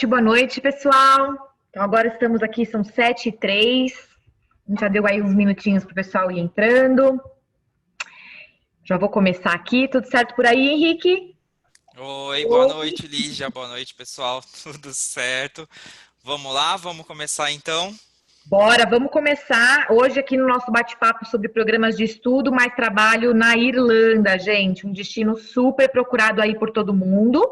Boa noite, pessoal. Então, agora estamos aqui, são 7h03. A gente já deu aí uns minutinhos para o pessoal ir entrando. Já vou começar aqui. Tudo certo por aí, Henrique? Oi, boa noite, Lígia. Boa noite, pessoal. Tudo certo? Vamos lá, vamos começar então? Bora, vamos começar hoje aqui no nosso bate-papo sobre programas de estudo mais trabalho na Irlanda, gente. Um destino super procurado aí por todo mundo.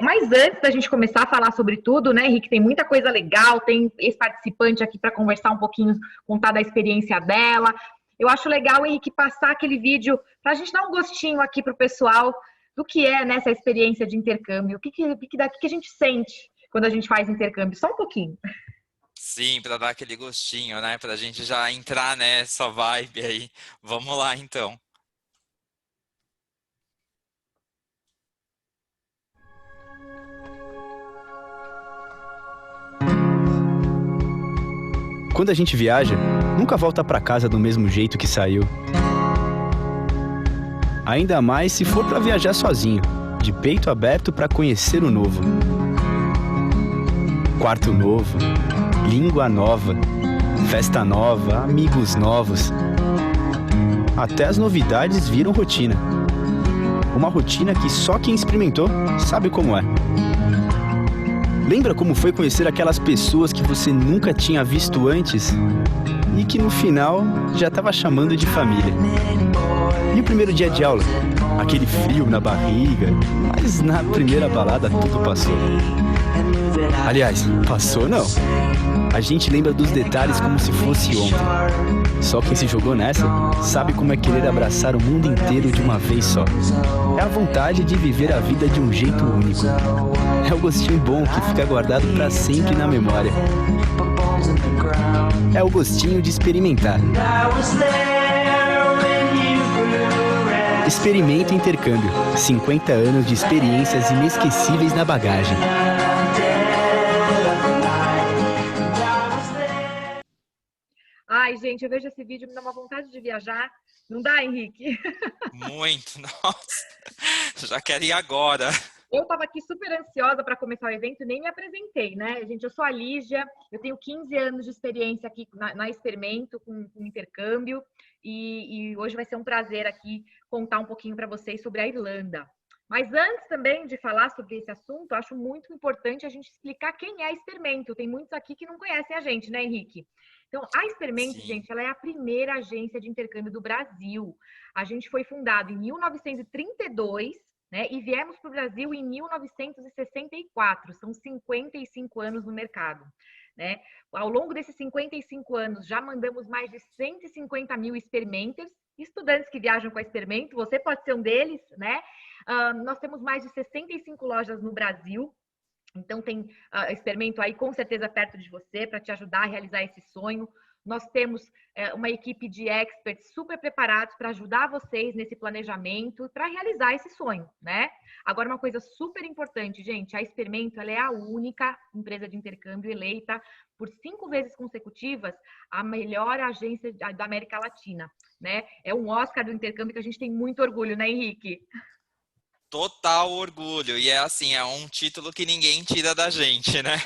Mas antes da gente começar a falar sobre tudo, né, Henrique, tem muita coisa legal, tem ex-participante aqui para conversar um pouquinho, contar da experiência dela. Eu acho legal, Henrique, passar aquele vídeo para a gente dar um gostinho aqui para o pessoal do que é nessa experiência de intercâmbio. O que a gente sente quando a gente faz intercâmbio? Só um pouquinho. Sim, para dar aquele gostinho, né? Para a gente já entrar nessa vibe aí. Vamos lá então. Quando a gente viaja, nunca volta para casa do mesmo jeito que saiu. Ainda mais se for para viajar sozinho, de peito aberto para conhecer o novo. Quarto novo, língua nova, festa nova, amigos novos. Até as novidades viram rotina. Uma rotina que só quem experimentou sabe como é. Lembra como foi conhecer aquelas pessoas que você nunca tinha visto antes e que no final já estava chamando de família? E o primeiro dia de aula? Aquele frio na barriga, mas na primeira balada tudo passou. Aliás, passou não. A gente lembra dos detalhes como se fosse ontem. Só quem se jogou nessa sabe como é querer abraçar o mundo inteiro de uma vez só. É a vontade de viver a vida de um jeito único. É o gostinho bom que fica guardado para sempre na memória. É o gostinho de experimentar. Experimenta o intercâmbio. 50 anos de experiências inesquecíveis na bagagem. Ai, gente, eu vejo esse vídeo, me dá uma vontade de viajar. Não dá, Henrique? Muito, nossa. Já quero ir agora. Eu estava aqui super ansiosa para começar o evento e nem me apresentei, né? Gente, eu sou a Lígia, eu tenho 15 anos de experiência aqui na Experimento com intercâmbio e hoje vai ser um prazer aqui contar um pouquinho para vocês sobre a Irlanda. Mas antes também de falar sobre esse assunto, acho muito importante a gente explicar quem é a Experimento. Tem muitos aqui que não conhecem a gente, né, Henrique? Então, a Experimento, Sim. gente, ela é a primeira agência de intercâmbio do Brasil. A gente foi fundado em 1932, né? E viemos para o Brasil em 1964, são 55 anos no mercado. Né? Ao longo desses 55 anos, já mandamos mais de 150 mil experimenters, estudantes que viajam com a Experimento, você pode ser um deles, né? Nós temos mais de 65 lojas no Brasil, então tem Experimento aí com certeza perto de você para te ajudar a realizar esse sonho. Nós temos uma equipe de experts super preparados para ajudar vocês nesse planejamento para realizar esse sonho, né? Agora, uma coisa super importante, gente, a Experimento ela é a única empresa de intercâmbio eleita por 5 vezes consecutivas a melhor agência da América Latina, né? É um Oscar do intercâmbio que a gente tem muito orgulho, né, Henrique? Total orgulho. E é assim, é um título que ninguém tira da gente, né?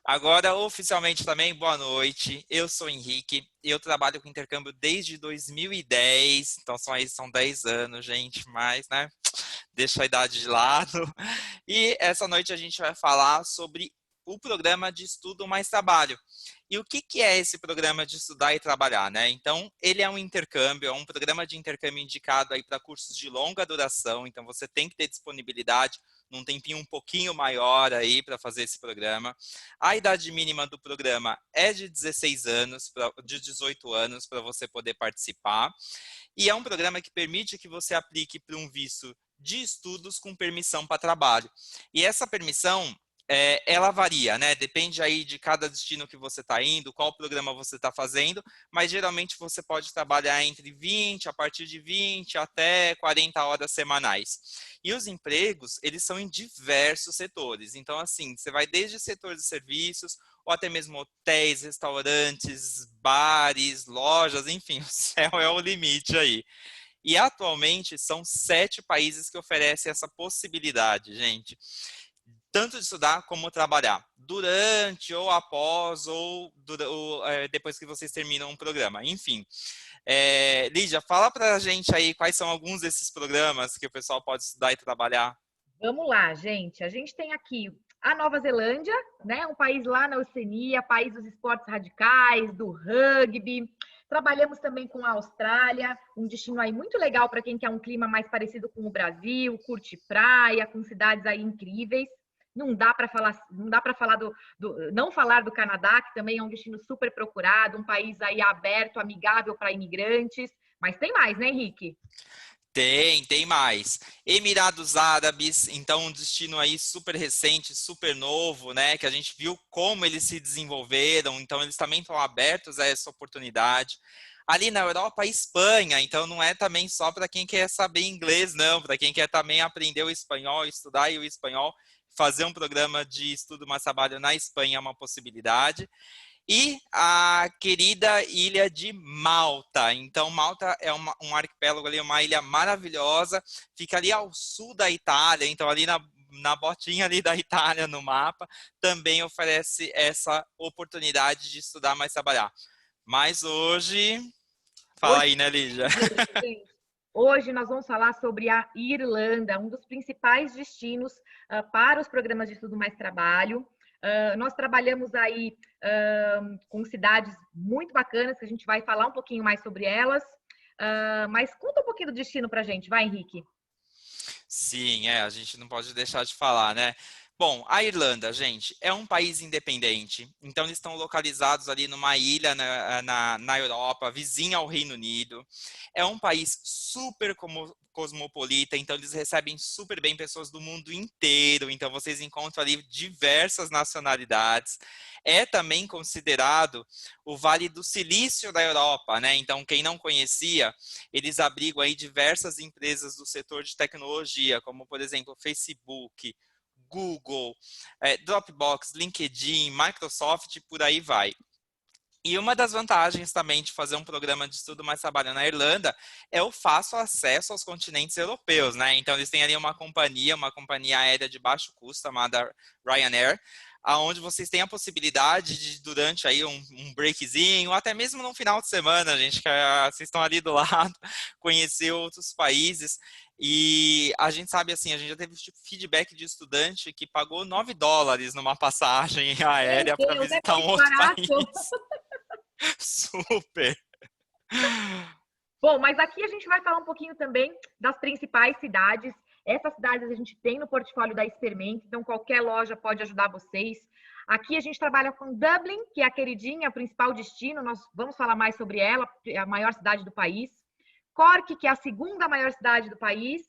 Agora, oficialmente também, boa noite. Eu sou Henrique, eu trabalho com intercâmbio desde 2010, então são 10 anos, gente, mas, né, deixa a idade de lado. E essa noite a gente vai falar sobre o programa de estudo mais trabalho. E o que é esse programa de estudar e trabalhar, né? Então, ele é um intercâmbio, é um programa de intercâmbio indicado aí para cursos de longa duração, então você tem que ter disponibilidade num tempinho um pouquinho maior aí para fazer esse programa. A idade mínima do programa é de 16 anos, de 18 anos para você poder participar. E é um programa que permite que você aplique para um visto de estudos com permissão para trabalho. E essa permissão, ela varia, né? Depende aí de cada destino que você está indo, qual programa você está fazendo, mas geralmente você pode trabalhar entre 20, a partir de 20 até 40 horas semanais. E os empregos, eles são em diversos setores. Então, assim, você vai desde setor de serviços, ou até mesmo hotéis, restaurantes, bares, lojas, enfim, o céu é o limite aí. E atualmente são 7 países que oferecem essa possibilidade, gente. tanto de estudar como trabalhar, durante ou após ou depois que vocês terminam um programa, enfim. Lídia, fala pra gente aí quais são alguns desses programas que o pessoal pode estudar e trabalhar. Vamos lá, gente. A gente tem aqui a Nova Zelândia, né? Um país lá na Oceania, país dos esportes radicais, do rugby. Trabalhamos também com a Austrália, um destino aí muito legal para quem quer um clima mais parecido com o Brasil, curte praia, com cidades aí incríveis. Não dá para falar não falar do Canadá, que também é um destino super procurado, um país aí aberto, amigável para imigrantes. Mas tem mais, né, Henrique? Tem mais. Emirados Árabes, então um destino aí super recente, super novo, né? Que a gente viu como eles se desenvolveram, então eles também estão abertos a essa oportunidade. Ali na Europa, a Espanha, então não é também só para quem quer saber inglês, não, para quem quer também aprender o espanhol, estudar o espanhol, fazer um programa de estudo mais trabalho na Espanha é uma possibilidade. E a querida ilha de Malta. Então, Malta é um arquipélago ali, uma ilha maravilhosa, fica ali ao sul da Itália, então ali na botinha ali da Itália no mapa, também oferece essa oportunidade de estudar mais trabalhar. Mas hoje, fala aí, né, Lígia? Hoje nós vamos falar sobre a Irlanda, um dos principais destinos para os programas de estudo mais trabalho. Nós trabalhamos aí com cidades muito bacanas, que a gente vai falar um pouquinho mais sobre elas. Mas conta um pouquinho do destino para a gente, vai, Henrique? Sim, a gente não pode deixar de falar, né? Bom, a Irlanda, gente, é um país independente, então eles estão localizados ali numa ilha na Europa, vizinha ao Reino Unido. É um país super cosmopolita, então eles recebem super bem pessoas do mundo inteiro, então vocês encontram ali diversas nacionalidades. É também considerado o Vale do Silício da Europa, né? Então, quem não conhecia, eles abrigam aí diversas empresas do setor de tecnologia, como, por exemplo, Facebook, Google, Dropbox, LinkedIn, Microsoft, por aí vai. E uma das vantagens também de fazer um programa de estudo mais trabalho na Irlanda é o fácil acesso aos continentes europeus, né? Então, eles têm ali uma companhia aérea de baixo custo, chamada Ryanair, aonde vocês têm a possibilidade de, durante aí um breakzinho, ou até mesmo no final de semana, gente, que vocês estão ali do lado, conhecer outros países. E a gente sabe assim, a gente já teve feedback de estudante que pagou $9 numa passagem aérea para visitar um outro país. Super! Bom, mas aqui a gente vai falar um pouquinho também das principais cidades. Essas cidades a gente tem no portfólio da Experimenta, então qualquer loja pode ajudar vocês. Aqui a gente trabalha com Dublin, que é a queridinha, o principal destino, nós vamos falar mais sobre ela, é a maior cidade do país. Cork, que é a segunda maior cidade do país.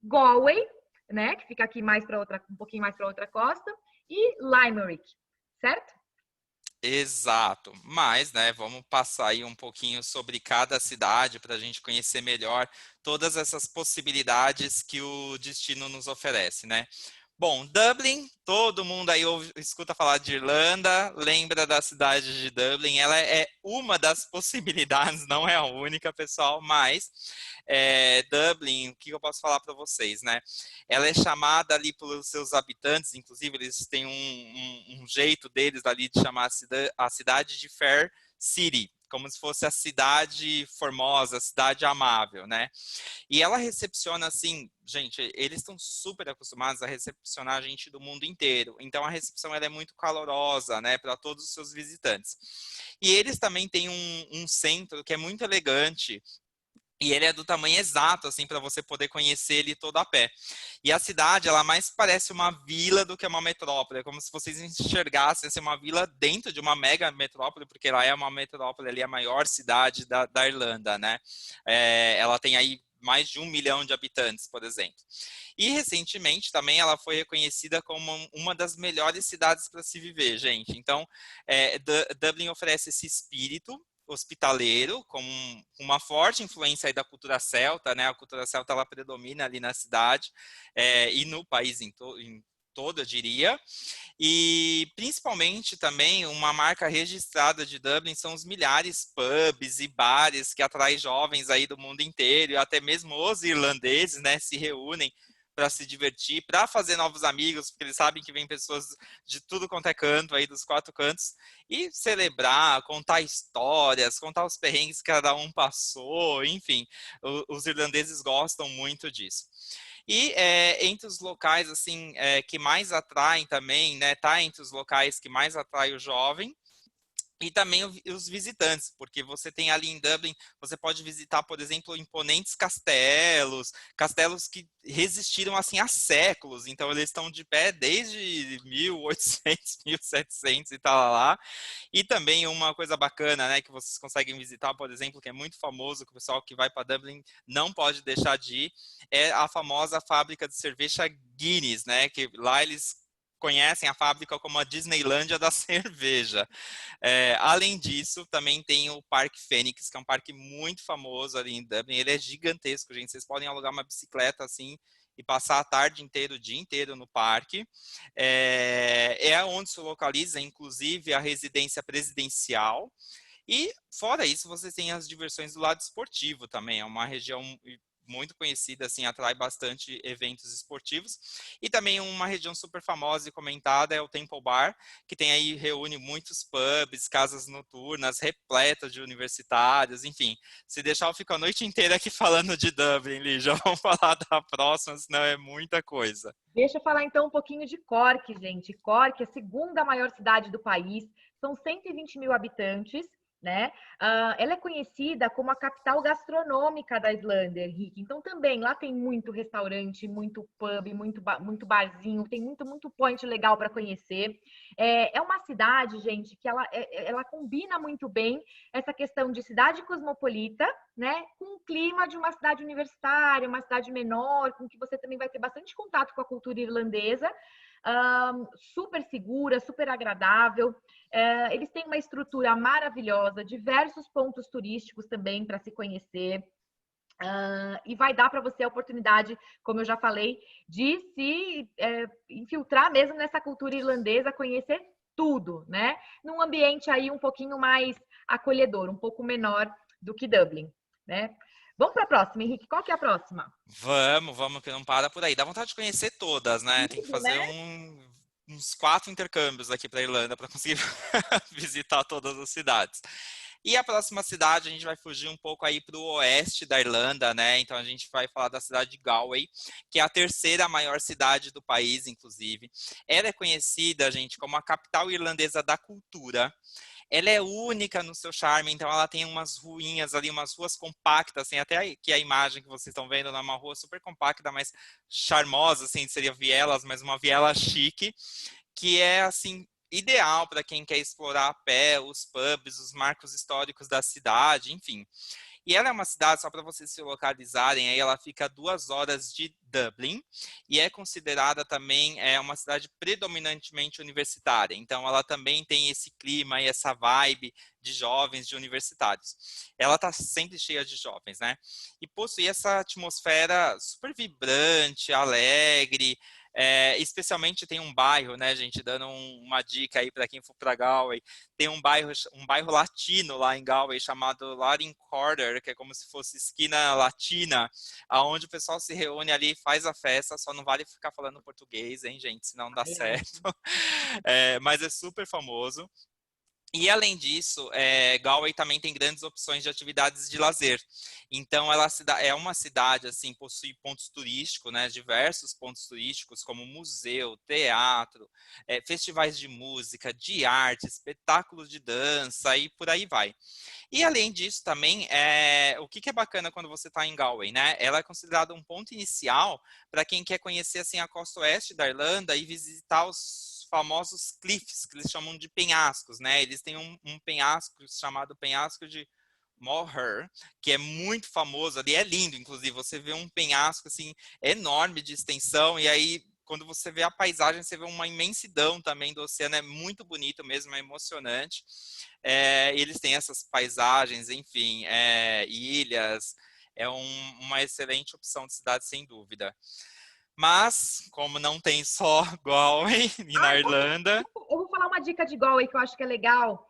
Galway, né, que fica aqui um pouquinho mais para outra costa. E Limerick, certo? Exato, mas, né, vamos passar aí um pouquinho sobre cada cidade para a gente conhecer melhor todas essas possibilidades que o destino nos oferece, né? Bom, Dublin, todo mundo aí escuta falar de Irlanda, lembra da cidade de Dublin, ela é uma das possibilidades, não é a única, pessoal, mas Dublin, o que eu posso falar para vocês, né? Ela é chamada ali pelos seus habitantes, inclusive eles têm um jeito deles ali de chamar a cidade de Fair City, como se fosse a cidade formosa, a cidade amável, né? E ela recepciona, assim, gente, eles estão super acostumados a recepcionar a gente do mundo inteiro. Então, a recepção ela é muito calorosa, né, para todos os seus visitantes. E eles também têm um centro que é muito elegante, e ele é do tamanho exato, assim, para você poder conhecer ele todo a pé. E a cidade, ela mais parece uma vila do que uma metrópole. É como se vocês enxergassem assim, uma vila dentro de uma mega metrópole, porque ela é uma metrópole, ali, a maior cidade da Irlanda, né? Ela tem aí mais de 1 milhão de habitantes, por exemplo. E, recentemente, também ela foi reconhecida como uma das melhores cidades para se viver, gente. Então, Dublin oferece esse espírito hospitaleiro, com uma forte influência aí da cultura celta, né? A cultura celta ela predomina ali na cidade e no país em todo, eu diria. E principalmente também uma marca registrada de Dublin são os milhares pubs e bares que atraem jovens aí do mundo inteiro, e até mesmo os irlandeses, né, se reúnem para se divertir, para fazer novos amigos, porque eles sabem que vem pessoas de tudo quanto é canto, aí dos 4 cantos, e celebrar, contar histórias, contar os perrengues que cada um passou, enfim, os irlandeses gostam muito disso. E entre os locais assim que mais atraem também, né, tá entre os locais que mais atrai o jovem, e também os visitantes, porque você tem ali em Dublin, você pode visitar, por exemplo, imponentes castelos que resistiram assim há séculos, então eles estão de pé desde 1800, 1700 e tal lá. E também uma coisa bacana, né, que vocês conseguem visitar, por exemplo, que é muito famoso, que o pessoal que vai para Dublin não pode deixar de ir, é a famosa fábrica de cerveja Guinness, né, que lá eles conhecem a fábrica como a Disneylândia da cerveja. Além disso, também tem o Parque Fênix, que é um parque muito famoso ali em Dublin. Ele é gigantesco, gente. Vocês podem alugar uma bicicleta assim e passar a tarde inteira, o dia inteiro no parque. É onde se localiza, inclusive, a residência presidencial. E, fora isso, vocês têm as diversões do lado esportivo também. É uma região muito conhecida, assim, atrai bastante eventos esportivos. E também uma região super famosa e comentada é o Temple Bar, que tem aí, reúne muitos pubs, casas noturnas, repletas de universitários, enfim. Se deixar, eu fico a noite inteira aqui falando de Dublin, Lígia. Vamos falar da próxima, senão é muita coisa. Deixa eu falar então um pouquinho de Cork, gente. Cork é a segunda maior cidade do país, são 120 mil habitantes, né? Ela é conhecida como a capital gastronômica da Irlanda, Henrique. Então também lá tem muito restaurante, muito pub, muito barzinho, tem muito point legal para conhecer. É uma cidade, gente, que ela combina muito bem essa questão de cidade cosmopolita, né, com o clima de uma cidade universitária, uma cidade menor, com que você também vai ter bastante contato com a cultura irlandesa, super segura, super agradável. Eles têm uma estrutura maravilhosa, diversos pontos turísticos também para se conhecer. E vai dar para você a oportunidade, como eu já falei, de se infiltrar mesmo nessa cultura irlandesa, conhecer tudo, né? Num ambiente aí um pouquinho mais acolhedor, um pouco menor do que Dublin, né? Vamos para a próxima, Henrique. Qual que é a próxima? Vamos, que não para por aí. Dá vontade de conhecer todas, né? Tem que fazer uns 4 intercâmbios aqui para a Irlanda para conseguir visitar todas as cidades. E a próxima cidade, a gente vai fugir um pouco aí para o oeste da Irlanda, né? Então a gente vai falar da cidade de Galway, que é a terceira maior cidade do país, inclusive. Ela é conhecida, gente, como a capital irlandesa da cultura. Ela é única no seu charme, então ela tem umas ruinhas ali, umas ruas compactas, assim, até aqui a imagem que vocês estão vendo, é uma rua super compacta, mas charmosa, assim, seria vielas, mas uma viela chique, que é, assim, ideal para quem quer explorar a pé os pubs, os marcos históricos da cidade, enfim. E ela é uma cidade, só para vocês se localizarem, aí ela fica a 2 horas de Dublin e é considerada também uma cidade predominantemente universitária. Então, ela também tem esse clima e essa vibe de jovens, de universitários. Ela está sempre cheia de jovens, né? E possui essa atmosfera super vibrante, alegre. Especialmente tem um bairro, né, gente, dando uma dica aí para quem for para Galway, tem um bairro latino lá em Galway chamado Latin Quarter, que é como se fosse esquina latina, aonde o pessoal se reúne ali, faz a festa, só não vale ficar falando português, hein, gente, senão não dá certo. Mas é super famoso. E, além disso, Galway também tem grandes opções de atividades de lazer. Então, ela é uma cidade, assim, possui pontos turísticos, né, diversos pontos turísticos, como museu, teatro, festivais de música, de arte, espetáculos de dança e por aí vai. E, além disso, também, o que é bacana quando você está em Galway, né? Ela é considerada um ponto inicial para quem quer conhecer, assim, a costa oeste da Irlanda e visitar os famosos cliffs, que eles chamam de penhascos, né? Eles têm um penhasco chamado penhasco de Moher, que é muito famoso ali, é lindo, inclusive, você vê um penhasco, assim, enorme de extensão, e aí, quando você vê a paisagem, você vê uma imensidão também do oceano, é muito bonito mesmo, é emocionante. Eles têm essas paisagens, enfim, ilhas, é uma excelente opção de cidade, sem dúvida. Mas, como não tem só Galway na Irlanda... Eu vou falar uma dica de Galway que eu acho que é legal.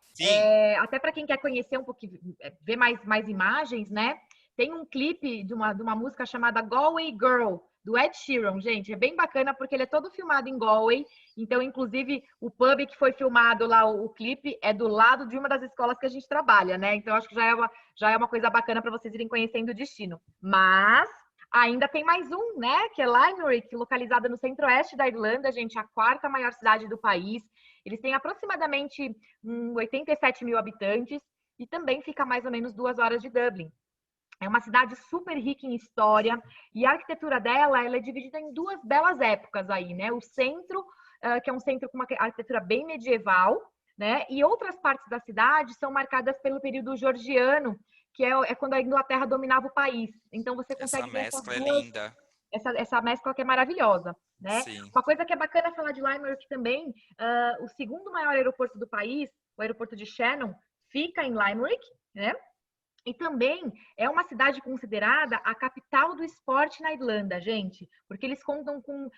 Até para quem quer conhecer um pouquinho, ver mais imagens, né? Tem um clipe de uma música chamada Galway Girl, do Ed Sheeran, gente. É bem bacana porque ele é todo filmado em Galway. Então, inclusive, o pub que foi filmado lá, o clipe, é do lado de uma das escolas que a gente trabalha, né? Então, acho que já é uma coisa bacana para vocês irem conhecendo o destino. Mas ainda tem mais um, né? Que é Limerick, localizada no centro-oeste da Irlanda, gente, a quarta maior cidade do país. Eles têm aproximadamente 87 mil habitantes e também fica mais ou menos 2 horas de Dublin. É uma cidade super rica em história e a arquitetura dela, ela é dividida em 2 belas épocas aí, né? O centro, que é um centro com uma arquitetura bem medieval, né? E outras partes da cidade são marcadas pelo período georgiano, que é quando a Inglaterra dominava o país. Então você consegue ver essas mescla é duas, linda. essa mescla que é maravilhosa, né? Sim. Uma coisa que é bacana falar de Limerick também, o segundo maior aeroporto do país, o aeroporto de Shannon, fica em Limerick, né? E também é uma cidade considerada a capital do esporte na Irlanda, gente, porque eles contam com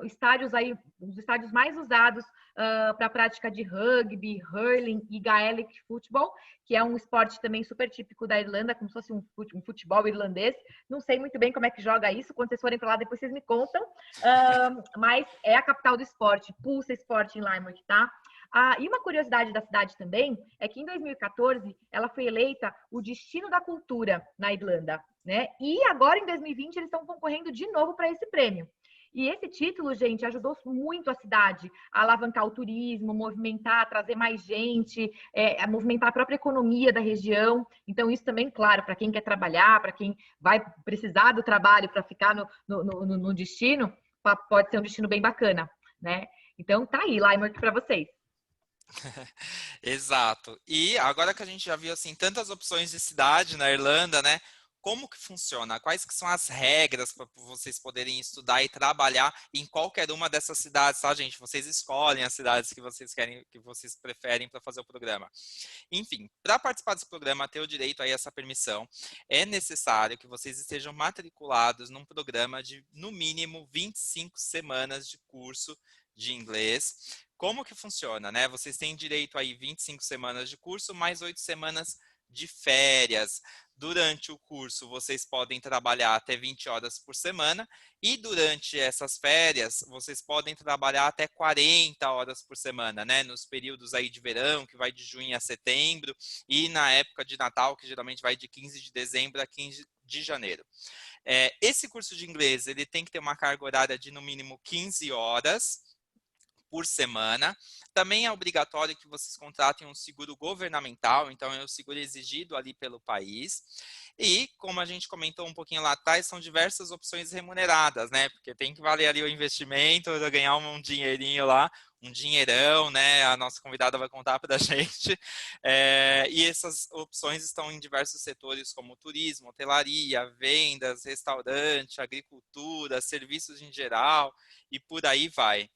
estádios aí, os estádios mais usados para a prática de rugby, hurling e Gaelic football, que é um esporte também super típico da Irlanda, como se fosse um futebol irlandês. Não sei muito bem como é que joga isso, quando vocês forem para lá depois vocês me contam, mas é a capital do esporte, pulsa esporte em Limerick, tá? E uma curiosidade da cidade também é que em 2014 ela foi eleita o destino da cultura na Irlanda, né? E agora em 2020 eles estão concorrendo de novo para esse prêmio. E esse título, gente, ajudou muito a cidade a alavancar o turismo, movimentar, trazer mais gente, a movimentar a própria economia da região. Então, isso também, claro, para quem quer trabalhar, para quem vai precisar do trabalho para ficar no destino, pode ser um destino bem bacana, né? Então, tá aí, Limerick para vocês. Exato. E agora que a gente já viu assim tantas opções de cidade na Irlanda, né? Como que funciona? Quais que são as regras para vocês poderem estudar e trabalhar em qualquer uma dessas cidades, tá, gente? Vocês escolhem as cidades que vocês querem, que vocês preferem para fazer o programa. Enfim, para participar desse programa, ter o direito a essa permissão, é necessário que vocês estejam matriculados num programa de, no mínimo, 25 semanas de curso de inglês. Como que funciona, né? Vocês têm direito aí 25 semanas de curso, mais 8 semanas de férias. Durante o curso, vocês podem trabalhar até 20 horas por semana e durante essas férias, vocês podem trabalhar até 40 horas por semana, né? Nos períodos aí de verão, que vai de junho a setembro, e na época de Natal, que geralmente vai de 15 de dezembro a 15 de janeiro. Esse curso de inglês, ele tem que ter uma carga horária de no mínimo 15 horas por semana. Também é obrigatório que vocês contratem um seguro governamental, então é o seguro exigido ali pelo país. E, como a gente comentou um pouquinho lá atrás, são diversas opções remuneradas, né? Porque tem que valer ali o investimento, ganhar um dinheirinho lá, um dinheirão, né? A nossa convidada vai contar para a gente. E essas opções estão em diversos setores, como turismo, hotelaria, vendas, restaurante, agricultura, serviços em geral, e por aí vai.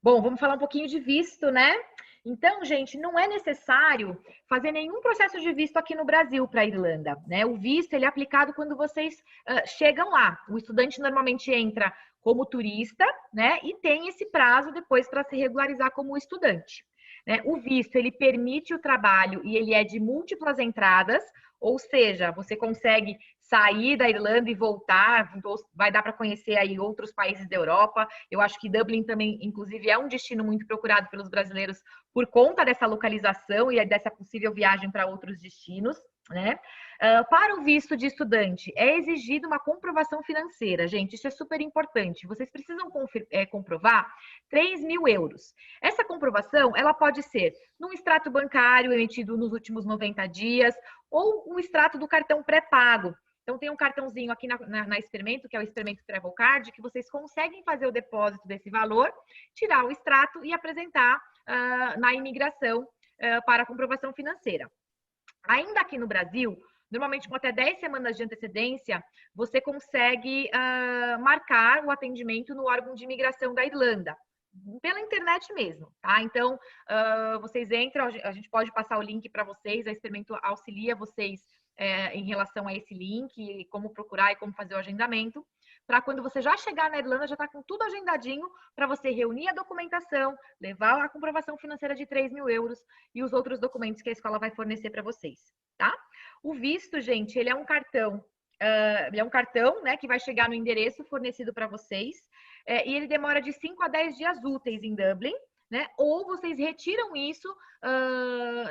Bom, vamos falar um pouquinho de visto, né? Então, gente, não é necessário fazer nenhum processo de visto aqui no Brasil para a Irlanda, né? O visto ele é aplicado quando vocês chegam lá. O estudante normalmente entra como turista, né? E tem esse prazo depois para se regularizar como estudante. Né? O visto ele permite o trabalho e ele é de múltiplas entradas, ou seja, você consegue sair da Irlanda e voltar, vai dar para conhecer aí outros países da Europa. Eu acho que Dublin também, inclusive, é um destino muito procurado pelos brasileiros por conta dessa localização e dessa possível viagem para outros destinos, né? Para o visto de estudante, é exigida uma comprovação financeira, gente, isso é super importante. Vocês precisam comprovar 3.000 euros. Essa comprovação, ela pode ser num extrato bancário emitido nos últimos 90 dias ou um extrato do cartão pré-pago. Então, tem um cartãozinho aqui na Experimento, que é o Experimento Travel Card, que vocês conseguem fazer o depósito desse valor, tirar o extrato e apresentar na imigração para a comprovação financeira. Ainda aqui no Brasil, normalmente com até 10 semanas de antecedência, você consegue marcar o atendimento no órgão de imigração da Irlanda, pela internet mesmo, tá? Então, vocês entram, a gente pode passar o link para vocês, a Experimento auxilia vocês em relação a esse link, como procurar e como fazer o agendamento, para quando você já chegar na Irlanda, já está com tudo agendadinho para você reunir a documentação, levar a comprovação financeira de 3.000 euros e os outros documentos que a escola vai fornecer para vocês, tá? O visto, gente, ele é um cartão Ele é um cartão, né, que vai chegar no endereço fornecido para vocês, e ele demora de 5 a 10 dias úteis em Dublin, né? Ou vocês retiram isso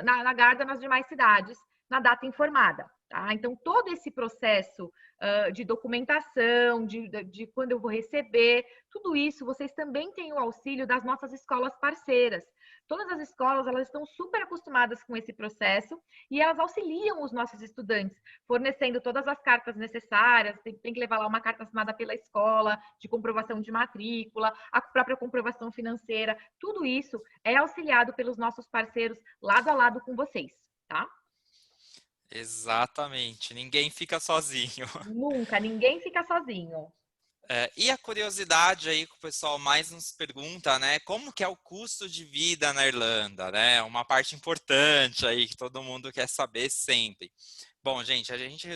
na Garda nas demais cidades, na data informada. Tá? Então, todo esse processo de documentação, de quando eu vou receber, tudo isso, vocês também têm o auxílio das nossas escolas parceiras. Todas as escolas, elas estão super acostumadas com esse processo e elas auxiliam os nossos estudantes, fornecendo todas as cartas necessárias, tem que levar lá uma carta assinada pela escola, de comprovação de matrícula, a própria comprovação financeira, tudo isso é auxiliado pelos nossos parceiros lado a lado com vocês, tá? Exatamente, ninguém fica sozinho. Nunca, ninguém fica sozinho. E a curiosidade aí que o pessoal mais nos pergunta, né? Como que é o custo de vida na Irlanda, né? Uma parte importante aí que todo mundo quer saber sempre. Bom, gente, a gente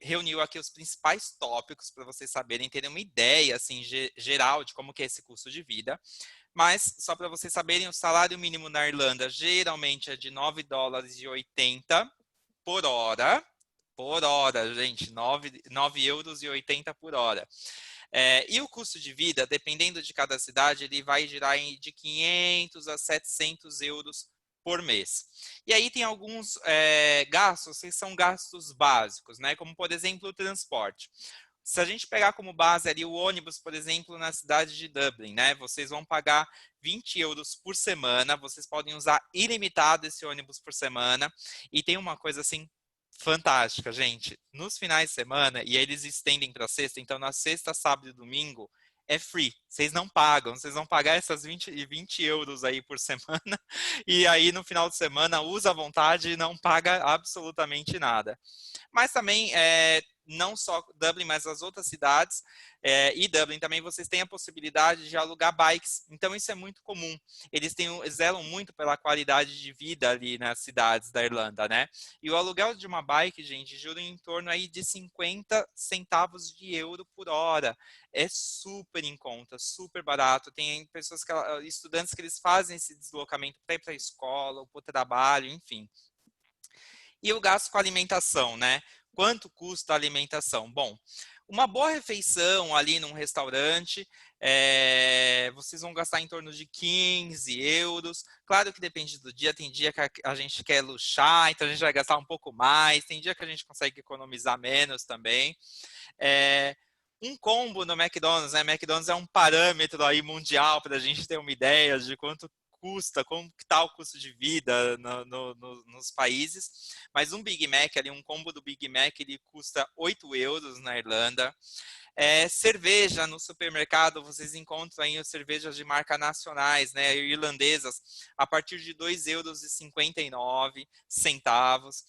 reuniu aqui os principais tópicos para vocês saberem, terem uma ideia assim geral de como que é esse custo de vida. Mas só para vocês saberem, o salário mínimo na Irlanda geralmente é de $9,80 por hora. Por hora, gente, 9,80 € por hora. E o custo de vida, dependendo de cada cidade, ele vai girar de 500 a 700 euros por mês. E aí tem alguns gastos que são gastos básicos, né? Como, por exemplo, o transporte. Se a gente pegar como base ali o ônibus, por exemplo, na cidade de Dublin, né? Vocês vão pagar 20 euros por semana, vocês podem usar ilimitado esse ônibus por semana. E tem uma coisa assim fantástica, gente. Nos finais de semana, e eles estendem para sexta, então na sexta, sábado e domingo, é free. Vocês não pagam, vocês vão pagar essas 20 euros aí por semana, e aí no final de semana usa à vontade e não paga absolutamente nada. Mas também, não só Dublin, mas as outras cidades, e Dublin também, vocês têm a possibilidade de alugar bikes. Então isso é muito comum. Eles zelam muito pela qualidade de vida ali nas cidades da Irlanda, né? E o aluguel de uma bike, gente, gira em torno aí de 50 centavos de euro por hora. É super em conta, super barato. Tem pessoas, estudantes que eles fazem esse deslocamento para ir para a escola ou para o trabalho, enfim. E o gasto com alimentação, né? Quanto custa a alimentação? Bom, uma boa refeição ali num restaurante, vocês vão gastar em torno de 15 euros. Claro que depende do dia, tem dia que a gente quer luxar, então a gente vai gastar um pouco mais, tem dia que a gente consegue economizar menos também. Um combo no McDonald's, né? McDonald's é um parâmetro aí mundial para a gente ter uma ideia de quanto custa, como está o custo de vida nos países, mas um Big Mac, ali, um combo do Big Mac, ele custa 8 euros na Irlanda. Cerveja no supermercado, vocês encontram aí as cervejas de marca nacionais, né, irlandesas, a partir de 2,59 €.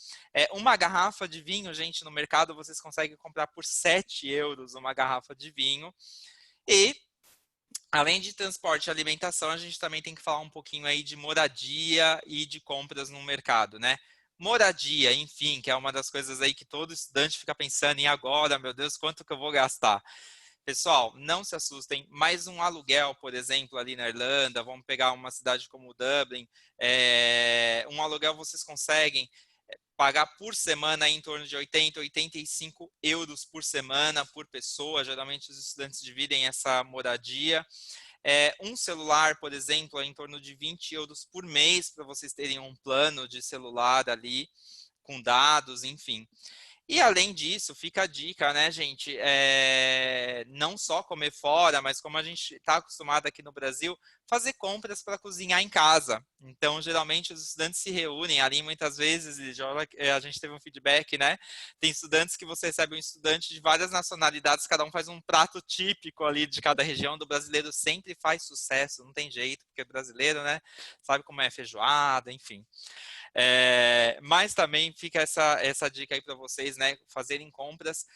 Uma garrafa de vinho, gente, no mercado vocês conseguem comprar por 7 euros uma garrafa de vinho. E além de transporte e alimentação, a gente também tem que falar um pouquinho aí de moradia e de compras no mercado, né? Moradia, enfim, que é uma das coisas aí que todo estudante fica pensando em agora, meu Deus, quanto que eu vou gastar? Pessoal, não se assustem, mais um aluguel, por exemplo, ali na Irlanda, vamos pegar uma cidade como Dublin, um aluguel vocês conseguem pagar por semana em torno de 80, 85 euros por semana, por pessoa. Geralmente os estudantes dividem essa moradia. Um celular, por exemplo, é em torno de 20 euros por mês para vocês terem um plano de celular ali, com dados, enfim. E além disso, fica a dica, né, gente? Não só comer fora, mas como a gente está acostumado aqui no Brasil, fazer compras para cozinhar em casa. Então, geralmente, os estudantes se reúnem ali, muitas vezes, e a gente teve um feedback, né? Tem estudantes que você recebe um estudante de várias nacionalidades, cada um faz um prato típico ali de cada região. Do brasileiro sempre faz sucesso, não tem jeito, porque brasileiro, né? Sabe como é feijoada, enfim. Mas também fica essa dica aí para vocês, né, fazerem compras.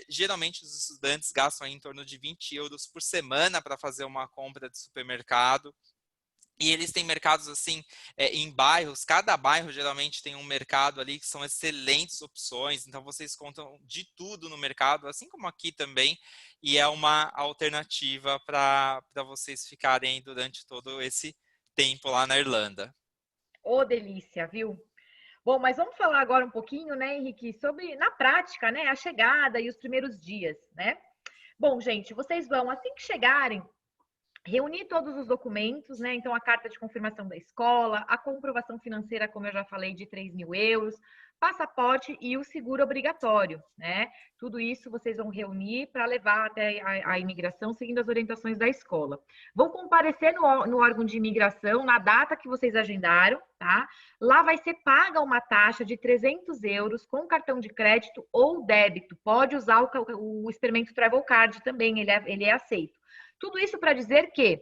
Geralmente os estudantes gastam aí em torno de 20 euros por semana para fazer uma compra de supermercado. E eles têm mercados assim, em bairros, cada bairro geralmente tem um mercado ali que são excelentes opções, então vocês contam de tudo no mercado, assim como aqui também, e é uma alternativa para vocês ficarem durante todo esse tempo lá na Irlanda. Ô, delícia, viu? Bom, mas vamos falar agora um pouquinho, né, Henrique, sobre, na prática, né, a chegada e os primeiros dias, né? Bom, gente, vocês vão, assim que chegarem, reunir todos os documentos, né? Então, a carta de confirmação da escola, a comprovação financeira, como eu já falei, de 3.000 euros, passaporte e o seguro obrigatório, né? Tudo isso vocês vão reunir para levar até a imigração, seguindo as orientações da escola. Vão comparecer no órgão de imigração na data que vocês agendaram, tá? Lá vai ser paga uma taxa de 300 euros com cartão de crédito ou débito. Pode usar o Experimento Travel Card também, ele é aceito. Tudo isso para dizer que,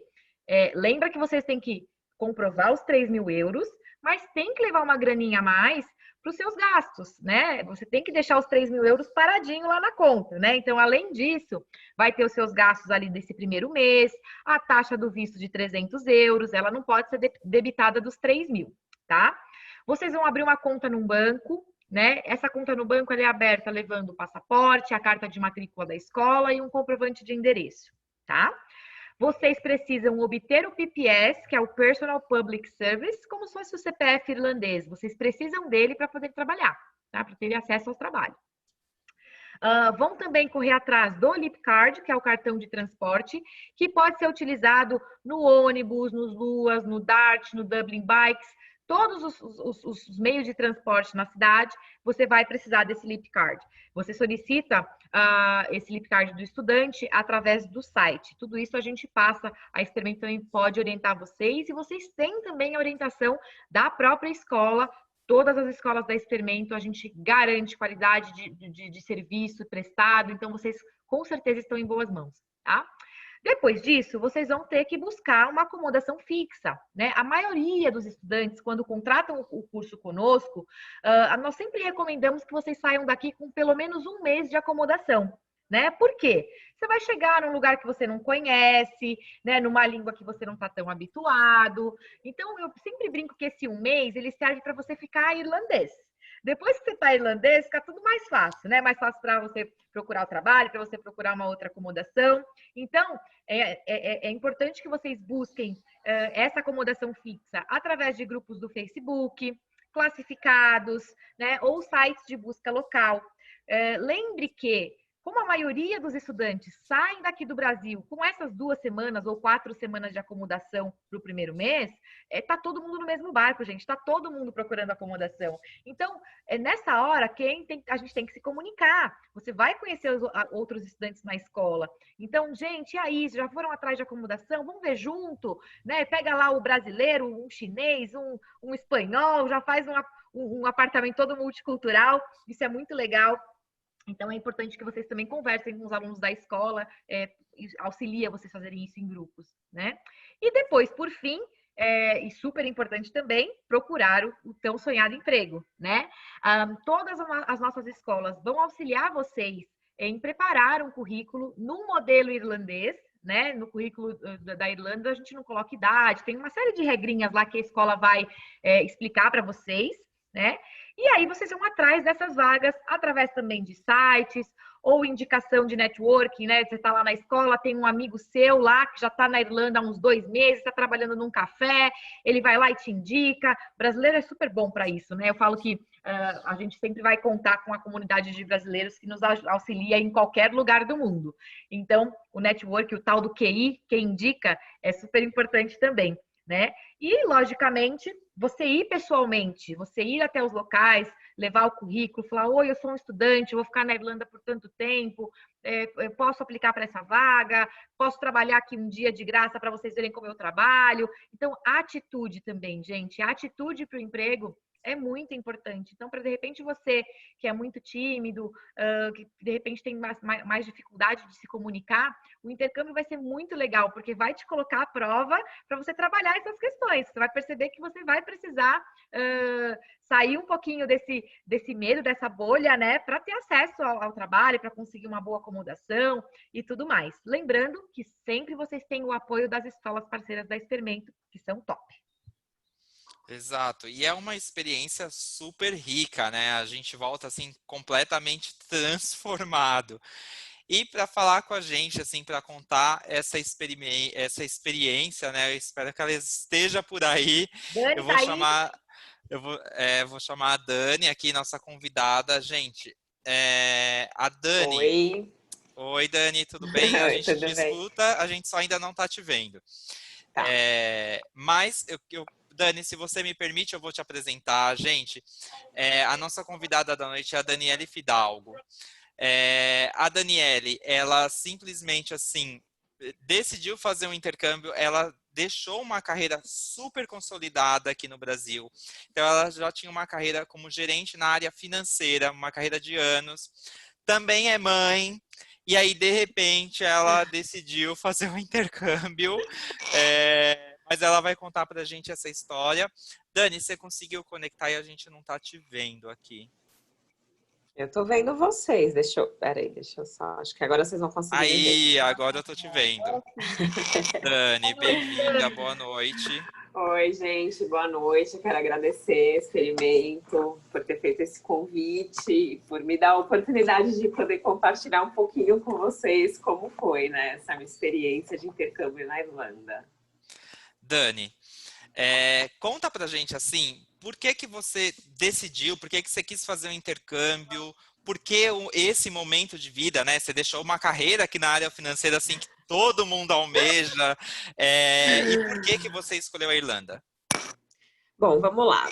lembra que vocês têm que comprovar os 3.000 euros, mas tem que levar uma graninha a mais para os seus gastos, né? Você tem que deixar os 3.000 euros paradinho lá na conta, né? Então, além disso, vai ter os seus gastos ali desse primeiro mês, a taxa do visto de 300 euros, ela não pode ser debitada dos 3.000, tá? Vocês vão abrir uma conta num banco, né? Essa conta no banco ela é aberta levando o passaporte, a carta de matrícula da escola e um comprovante de endereço, tá? Vocês precisam obter o PPS, que é o Personal Public Service, como se fosse o CPF irlandês. Vocês precisam dele para poder trabalhar, tá? Para terem acesso ao trabalho. Vão também correr atrás do Lip Card, que é o cartão de transporte, que pode ser utilizado no ônibus, nos Luas, no Dart, no Dublin Bikes, todos os meios de transporte na cidade, você vai precisar desse Lip Card. Você solicita esse Lip Card do estudante através do site. Tudo isso a gente passa, a Experimento também pode orientar vocês, e vocês têm também a orientação da própria escola. Todas as escolas da Experimento, a gente garante qualidade de serviço prestado, então vocês com certeza estão em boas mãos, tá? Depois disso, vocês vão ter que buscar uma acomodação fixa, né? A maioria dos estudantes, quando contratam o curso conosco, nós sempre recomendamos que vocês saiam daqui com pelo menos um mês de acomodação, né? Por quê? Você vai chegar num lugar que você não conhece, né? Numa língua que você não está tão habituado. Então, eu sempre brinco que esse um mês, ele serve para você ficar irlandês. Depois que você está irlandês, fica tudo mais fácil, né? Mais fácil para você procurar o trabalho, para você procurar uma outra acomodação. Então, é importante que vocês busquem essa acomodação fixa através de grupos do Facebook, classificados, né? Ou sites de busca local. Lembre que, como a maioria dos estudantes saem daqui do Brasil com essas 2 semanas ou 4 semanas de acomodação para o primeiro mês, tá todo mundo no mesmo barco, gente. Tá todo mundo procurando acomodação. Então, nessa hora, a gente tem que se comunicar. Você vai conhecer outros estudantes na escola. Então, gente, e aí? Já foram atrás de acomodação? Vamos ver junto, né? Pega lá o brasileiro, um chinês, um espanhol, já faz um apartamento todo multicultural. Isso é muito legal. Então, é importante que vocês também conversem com os alunos da escola, auxilia vocês fazerem isso em grupos, né? E depois, por fim, e super importante também, procurar o tão sonhado emprego, né? Todas as nossas escolas vão auxiliar vocês em preparar um currículo no modelo irlandês, né? No currículo da Irlanda, a gente não coloca idade, tem uma série de regrinhas lá que a escola vai explicar para vocês, né? E aí vocês vão atrás dessas vagas através também de sites ou indicação de networking, né? Você está lá na escola, tem um amigo seu lá que já está na Irlanda há uns 2 meses, está trabalhando num café, ele vai lá e te indica. O brasileiro é super bom para isso, né? Eu falo que a gente sempre vai contar com a comunidade de brasileiros que nos auxilia em qualquer lugar do mundo. Então, o network, o tal do QI, quem indica, é super importante também, né? E, logicamente, você ir pessoalmente, você ir até os locais, levar o currículo, falar, oi, eu sou um estudante, eu vou ficar na Irlanda por tanto tempo, eu posso aplicar para essa vaga, posso trabalhar aqui um dia de graça para vocês verem como eu trabalho. Então, atitude também, gente, a atitude para o emprego é muito importante. Então, para de repente você que é muito tímido, que de repente tem mais dificuldade de se comunicar, o intercâmbio vai ser muito legal, porque vai te colocar à prova para você trabalhar essas questões. Você vai perceber que você vai precisar sair um pouquinho desse medo, dessa bolha, né, para ter acesso ao trabalho, para conseguir uma boa acomodação e tudo mais. Lembrando que sempre vocês têm o apoio das escolas parceiras da Experimento, que são top. Exato, e é uma experiência super rica, né? A gente volta assim completamente transformado. E para falar com a gente, assim, para contar essa experiência, né? Eu espero que ela esteja por aí. Dani, Eu vou tá aí? chamar. vou chamar a Dani aqui, nossa convidada. Gente, a Dani... Oi. Oi, Dani, tudo bem? A Oi, gente te tudo bem? escuta, a gente só ainda não está te vendo. Tá. Mas, Dani, se você me permite, eu vou te apresentar. Gente, a nossa convidada da noite é a Daniele Fidalgo. A Daniele, ela simplesmente, assim, decidiu fazer um intercâmbio, ela deixou uma carreira super consolidada aqui no Brasil. Então, ela já tinha uma carreira como gerente na área financeira, uma carreira de anos. Também é mãe. E aí, de repente, ela decidiu fazer um intercâmbio. Mas ela vai contar pra gente essa história. Dani, você conseguiu conectar e a gente não tá te vendo aqui. Eu tô vendo vocês. Peraí, deixa eu só. Acho que agora vocês vão conseguir me ver. Aí, agora eu tô te vendo. Dani, bem-vinda, boa noite. Oi, gente, boa noite. Eu quero agradecer Experimento por ter feito esse convite, por me dar a oportunidade de poder compartilhar um pouquinho com vocês como foi, né, essa minha experiência de intercâmbio na Irlanda. Dani, conta pra gente, assim, por que você decidiu, por que você quis fazer um intercâmbio, por que esse momento de vida, né? Você deixou uma carreira aqui na área financeira, assim, que todo mundo almeja, e por que você escolheu a Irlanda? Bom, vamos lá.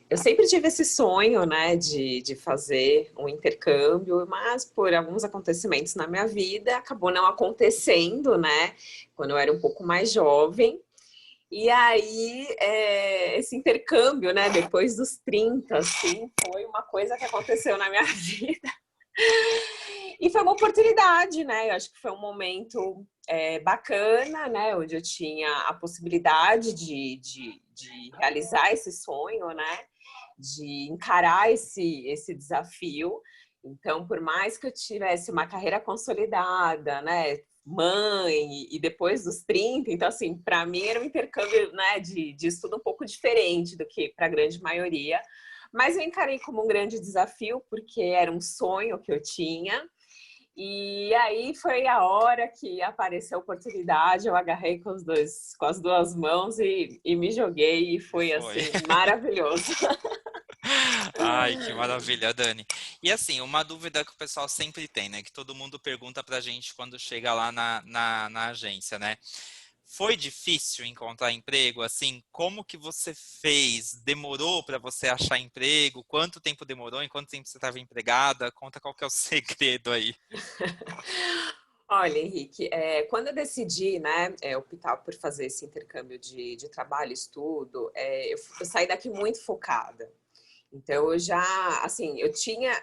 Eu sempre tive esse sonho, né, de fazer um intercâmbio, mas por alguns acontecimentos na minha vida, acabou não acontecendo, né, quando eu era um pouco mais jovem. E aí, esse intercâmbio, né, depois dos 30, assim, foi uma coisa que aconteceu na minha vida. E foi uma oportunidade, né? Eu acho que foi um momento bacana, né? Onde eu tinha a possibilidade de realizar esse sonho, né? De encarar esse desafio. Então, por mais que eu tivesse uma carreira consolidada, né? Mãe, e depois dos 30, então, assim, para mim era um intercâmbio, né, de estudo um pouco diferente do que para a grande maioria. Mas eu encarei como um grande desafio, porque era um sonho que eu tinha. E aí foi a hora que apareceu a oportunidade, eu agarrei com as duas mãos e me joguei, e foi assim, maravilhoso. Ai, que maravilha, Dani. E assim, uma dúvida que o pessoal sempre tem, né? Que todo mundo pergunta pra gente quando chega lá na agência, né? Foi difícil encontrar emprego? Assim, como que você fez? Demorou para você achar emprego? Quanto tempo demorou? Em quanto tempo você estava empregada? Conta qual que é o segredo aí. Olha, Henrique, quando eu decidi, né, optar por fazer esse intercâmbio de trabalho e estudo, eu saí daqui muito focada. Então, eu já, assim,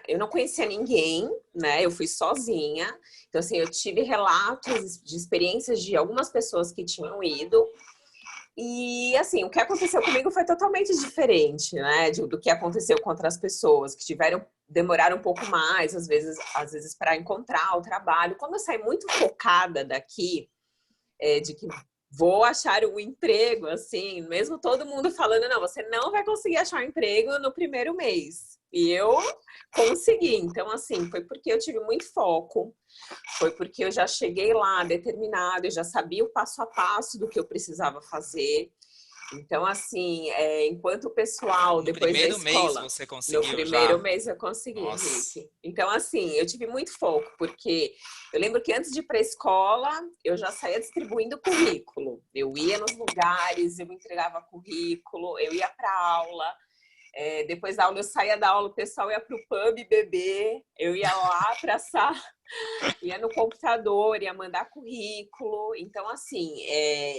eu não conhecia ninguém, né? Eu fui sozinha. Então, assim, eu tive relatos de experiências de algumas pessoas que tinham ido. E, assim, o que aconteceu comigo foi totalmente diferente, né? Do que aconteceu com outras pessoas que demoraram um pouco mais, às vezes para encontrar o trabalho. Quando eu saí muito focada daqui, de que vou achar um emprego, assim, mesmo todo mundo falando, não, você não vai conseguir achar um emprego no primeiro mês. E eu consegui. Então, assim, foi porque eu tive muito foco, foi porque eu já cheguei lá determinada, eu já sabia o passo a passo do que eu precisava fazer. Então, assim, enquanto o pessoal, depois da escola... No primeiro mês você conseguiu já? No primeiro mês eu consegui, Nossa. Henrique. Então, assim, eu tive muito foco, porque eu lembro que antes de ir para a escola, eu já saía distribuindo currículo. Eu ia nos lugares, eu entregava currículo, eu ia para aula. Depois da aula, eu saía da aula, o pessoal ia para o pub beber, eu ia lá para a sala, ia no computador, ia mandar currículo. Então, assim,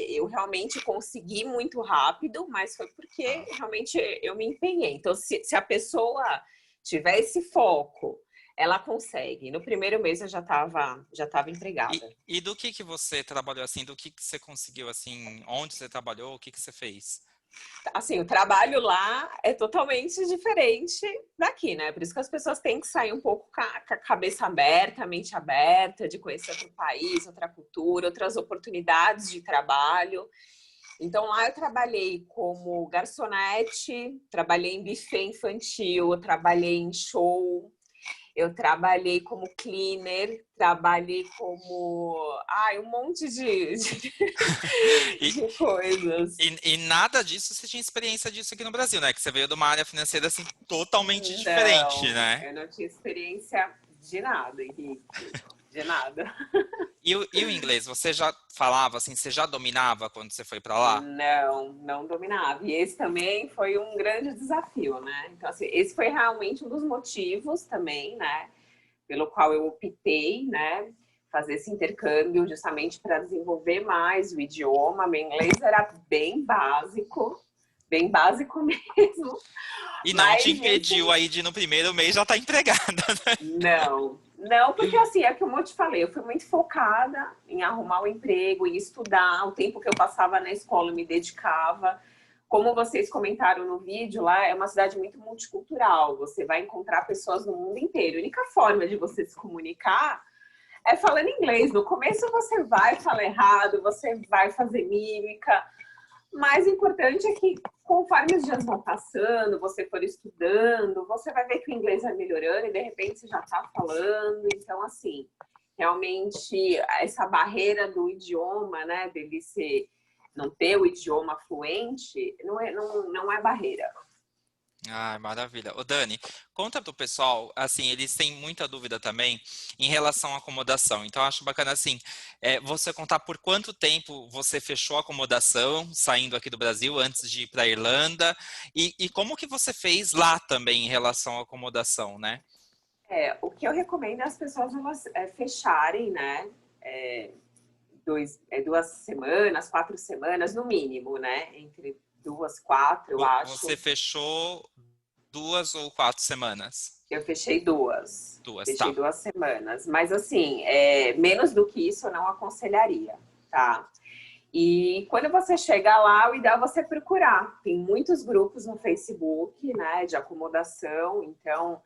eu realmente consegui muito rápido, mas foi porque realmente eu me empenhei. Então, se a pessoa tiver esse foco, ela consegue. No primeiro mês eu já estava empregada. E do que você trabalhou, assim, do que você conseguiu, assim, onde você trabalhou, o que você fez? Assim, o trabalho lá é totalmente diferente daqui, né? Por isso que as pessoas têm que sair um pouco com a cabeça aberta, a mente aberta, de conhecer outro país, outra cultura, outras oportunidades de trabalho. Então, lá eu trabalhei como garçonete, trabalhei em buffet infantil, trabalhei em show. Eu trabalhei como cleaner, trabalhei como... Ai, um monte E, de coisas. e nada disso, você tinha experiência disso aqui no Brasil, né? Que você veio de uma área financeira, assim, totalmente diferente, Não, né? eu não tinha experiência de nada, Henrique. De nada. E o inglês, você já falava, assim, você já dominava quando você foi para lá? Não dominava. E esse também foi um grande desafio, né? Então, assim, esse foi realmente um dos motivos também, né? Pelo qual eu optei, né? Fazer esse intercâmbio justamente para desenvolver mais o idioma. Meu inglês era bem básico mesmo. E não te Mas impediu aí de no primeiro mês já estar empregada, né? não, porque assim, é como eu te falei, eu fui muito focada em arrumar um emprego, em estudar, o tempo que eu passava na escola eu me dedicava. Como vocês comentaram no vídeo, lá é uma cidade muito multicultural, você vai encontrar pessoas no mundo inteiro. A única forma de você se comunicar é falando inglês. No começo você vai falar errado, você vai fazer mímica, mas o importante é que conforme os dias vão passando, você for estudando, você vai ver que o inglês vai melhorando e de repente você já está falando. Então, assim, realmente essa barreira do idioma, né, dele não ter o idioma fluente, não é barreira. Ah, maravilha. Ô, Dani, conta pro pessoal, assim, eles têm muita dúvida também em relação à acomodação. Então, eu acho bacana, assim, você contar por quanto tempo você fechou a acomodação, saindo aqui do Brasil, antes de ir para a Irlanda, e como que você fez lá também em relação à acomodação, né? O que eu recomendo é as pessoas elas, fecharem, né, 2 semanas, 4 semanas, no mínimo, né, entre 2, 4, eu acho. Você fechou 2 ou 4 semanas? Eu fechei 2. 2, Fechei tá. 2 semanas. Mas, assim, menos do que isso eu não aconselharia, tá? E quando você chegar lá, o ideal é você procurar. Tem muitos grupos no Facebook, né, de acomodação. Então,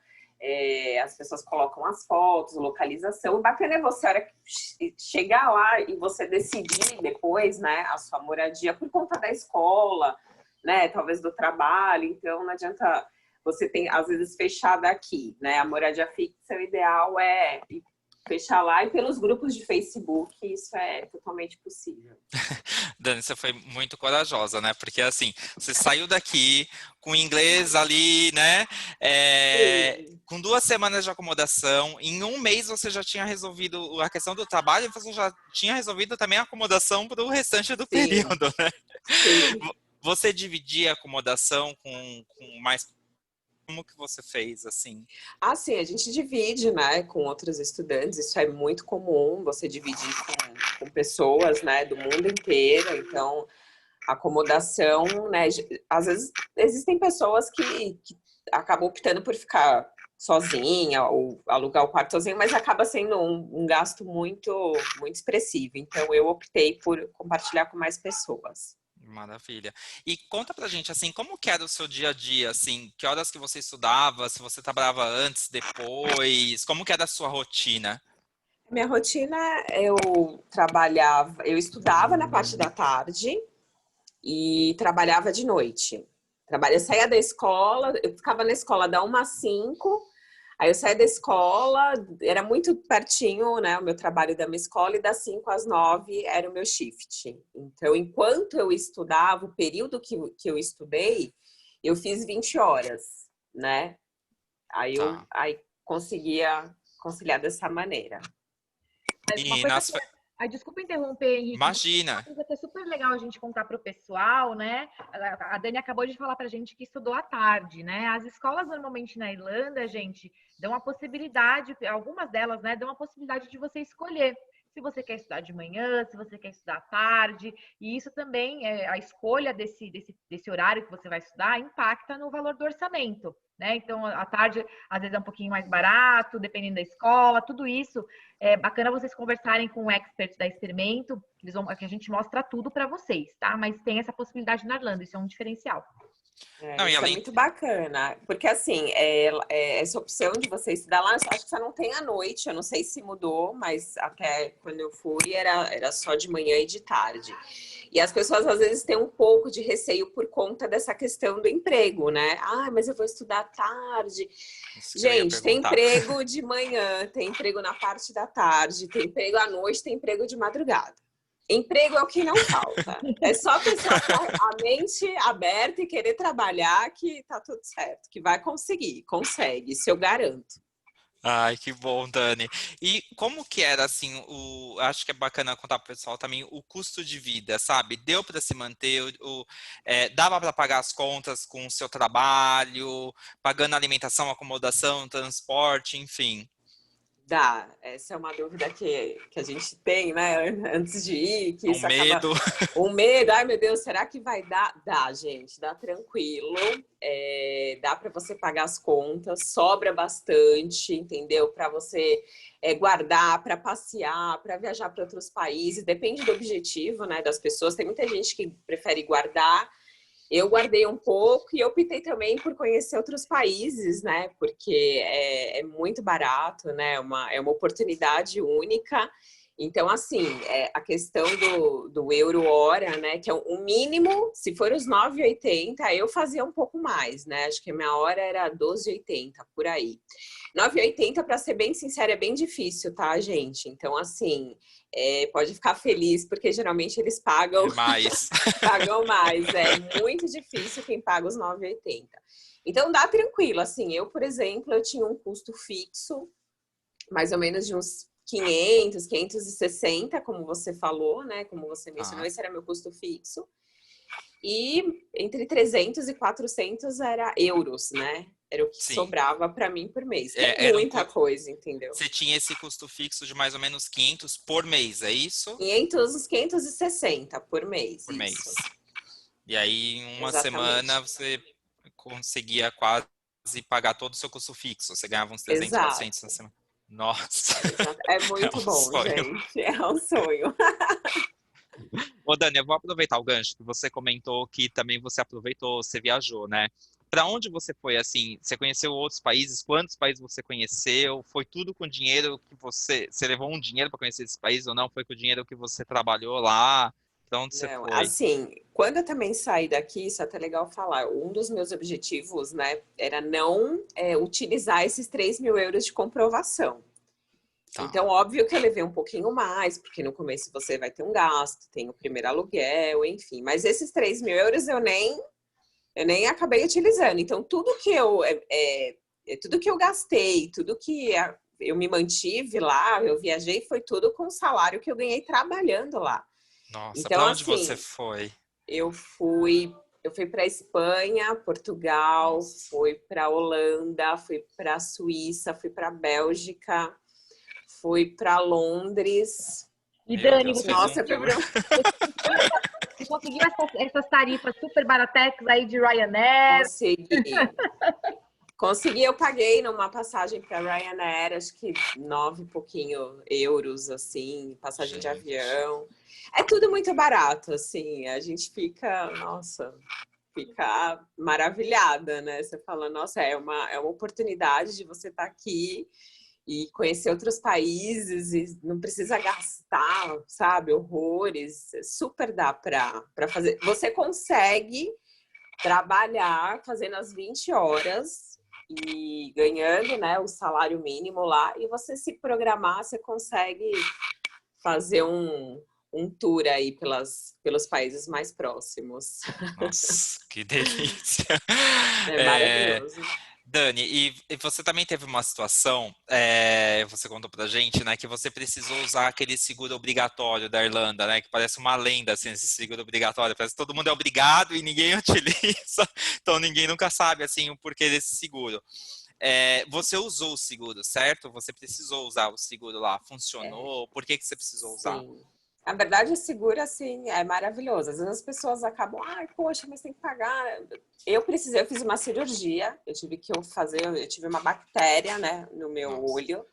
as pessoas colocam as fotos, localização. O bacana é você, a hora que chegar lá e você decidir depois, né, a sua moradia por conta da escola, né, talvez do trabalho. Então, não adianta você tem, às vezes, fechar daqui, né? A moradia fixa, o ideal é fechar lá, e pelos grupos de Facebook isso é totalmente possível. Dani, você foi muito corajosa, né? Porque assim, você saiu daqui com inglês ali, né? Com 2 semanas de acomodação, em um mês você já tinha resolvido a questão do trabalho e você já tinha resolvido também a acomodação para o restante do período, né? Sim. Você dividia a acomodação com mais... Como que você fez, assim? Sim, a gente divide, né, com outros estudantes. Isso é muito comum, você dividir com pessoas, né, do mundo inteiro. Então, acomodação, né, às vezes existem pessoas que acabam optando por ficar sozinha ou alugar o quarto sozinha, mas acaba sendo um gasto muito, muito expressivo. Então, eu optei por compartilhar com mais pessoas. Maravilha. E conta pra gente, assim, como que era o seu dia a dia, assim, que horas que você estudava, se você trabalhava antes, depois, como que era a sua rotina? Minha rotina, eu estudava na parte da tarde e trabalhava de noite. Eu saía da escola, eu ficava na escola da 1 às 5, aí eu saía da escola, era muito pertinho, né, o meu trabalho da minha escola, e das 5 às 9 era o meu shift. Então, enquanto eu estudava, o período que eu estudei, eu fiz 20 horas, né? Aí eu Tá. conseguia conciliar dessa maneira. Mas uma E coisa nas... que... Desculpa interromper, Henrique. Imagina. Uma coisa que é super legal a gente contar para o pessoal, né? A Dani acabou de falar para a gente que estudou à tarde, né? As escolas normalmente na Irlanda, gente, dão a possibilidade, algumas delas, né, dão a possibilidade de você escolher se você quer estudar de manhã, se você quer estudar à tarde, e isso também, a escolha desse horário que você vai estudar impacta no valor do orçamento, né? Então, à tarde, às vezes é um pouquinho mais barato, dependendo da escola, tudo isso. É bacana vocês conversarem com o expert da Experimento, que a gente mostra tudo para vocês, tá? Mas tem essa possibilidade na Irlanda, isso é um diferencial. Não, e Isso é além... muito bacana, porque assim, essa opção de você estudar lá, acho que só não tem à noite, eu não sei se mudou, mas até quando eu fui era só de manhã e de tarde. E as pessoas às vezes têm um pouco de receio por conta dessa questão do emprego, né? Ah, mas eu vou estudar à tarde. Isso que eu ia Gente, tem perguntar. emprego de manhã, tem emprego na parte da tarde, tem emprego à noite, tem emprego de madrugada. Emprego é o que não falta. É só a pessoa ter a mente aberta e querer trabalhar que tá tudo certo, que vai conseguir, consegue, isso eu garanto. Ai, que bom, Dani. E como que era, assim, acho que é bacana contar pro pessoal também o custo de vida, sabe? Deu para se manter, dava para pagar as contas com o seu trabalho, pagando alimentação, acomodação, transporte, enfim. Dá, essa é uma dúvida que a gente tem, né, antes de ir, que Um isso acaba... medo. Um medo, ai meu Deus, será que vai dar? Dá, gente, dá tranquilo, dá para você pagar as contas, sobra bastante, entendeu? Para você guardar, para passear, para viajar para outros países, depende do objetivo, né, das pessoas. Tem muita gente que prefere guardar. Eu guardei um pouco e eu optei também por conhecer outros países, né? Porque é muito barato, né? É uma oportunidade única. Então, assim, a questão do euro hora, né? Que é o mínimo, se for os 9,80, eu fazia um pouco mais, né? Acho que a minha hora era 12,80, por aí. 9,80, para ser bem sincera, é bem difícil, tá, gente? Então, assim, pode ficar feliz, porque geralmente eles pagam Mais. pagam mais. É muito difícil quem paga os 9,80. Então, dá tranquilo. Assim, eu, por exemplo, eu tinha um custo fixo, mais ou menos de uns 500, 560, como você falou, né? Como você mencionou, esse era meu custo fixo. E entre 300 e 400 era euros, né? Era o que Sim. sobrava para mim por mês. Que é muita coisa, entendeu? Você tinha esse custo fixo de mais ou menos 500 por mês, é isso? 560 por mês. Por mês. Isso. E aí, em uma Exatamente. semana, você conseguia quase pagar todo o seu custo fixo. Você ganhava uns 300, Exato. 400 na semana. Nossa! Exato. É muito bom, sonho. gente. É um sonho. Ô, Dani, eu vou aproveitar o gancho que você comentou que também você aproveitou, você viajou, né? Para onde você foi, assim? Você conheceu outros países? Quantos países você conheceu? Foi tudo com dinheiro que você levou um dinheiro para conhecer esses países ou não? Foi com o dinheiro que você trabalhou lá? Para onde você Não, foi? assim, quando eu também saí daqui, isso é até legal falar, um dos meus objetivos, né, era não utilizar esses 3.000 euros de comprovação. Tá. Então, óbvio que eu levei um pouquinho mais, porque no começo você vai ter um gasto, tem o primeiro aluguel, enfim. Mas esses 3.000 euros eu nem acabei utilizando. Então, tudo que eu gastei, tudo que eu me mantive lá, eu viajei, foi tudo com o salário que eu ganhei trabalhando lá. Nossa, Então, para onde assim, você foi? eu fui para Espanha, Portugal, Nossa. fui para Holanda, fui para Suíça, fui para Bélgica, fui para Londres. E Meu Dani, Deus, você fez um conseguiu, tour. você conseguiu essas tarifas super baratex aí de Ryanair? Consegui, eu paguei numa passagem para Ryanair, acho que 9 e pouquinho euros, assim, passagem de avião. É tudo muito barato, assim, a gente fica, nossa, fica maravilhada, né? Você fala, nossa, é uma oportunidade de você estar aqui e conhecer outros países e não precisa gastar, sabe, horrores. Super dá para fazer. Você consegue trabalhar fazendo as 20 horas e ganhando, né, o salário mínimo lá, e você se programar, você consegue fazer um tour aí pelos países mais próximos. Nossa, que delícia. É maravilhoso. Dani, e você também teve uma situação, você contou pra gente, né, que você precisou usar aquele seguro obrigatório da Irlanda, né, que parece uma lenda, assim, esse seguro obrigatório, parece que todo mundo é obrigado e ninguém utiliza, então ninguém nunca sabe, assim, o porquê desse seguro. Você usou o seguro, certo? Você precisou usar o seguro lá, funcionou? Por que você precisou usar? Sim. Na verdade, o seguro, assim, é maravilhoso. Às vezes as pessoas acabam, ai, poxa, mas tem que pagar. Eu fiz uma cirurgia, eu tive uma bactéria, né, no meu olho.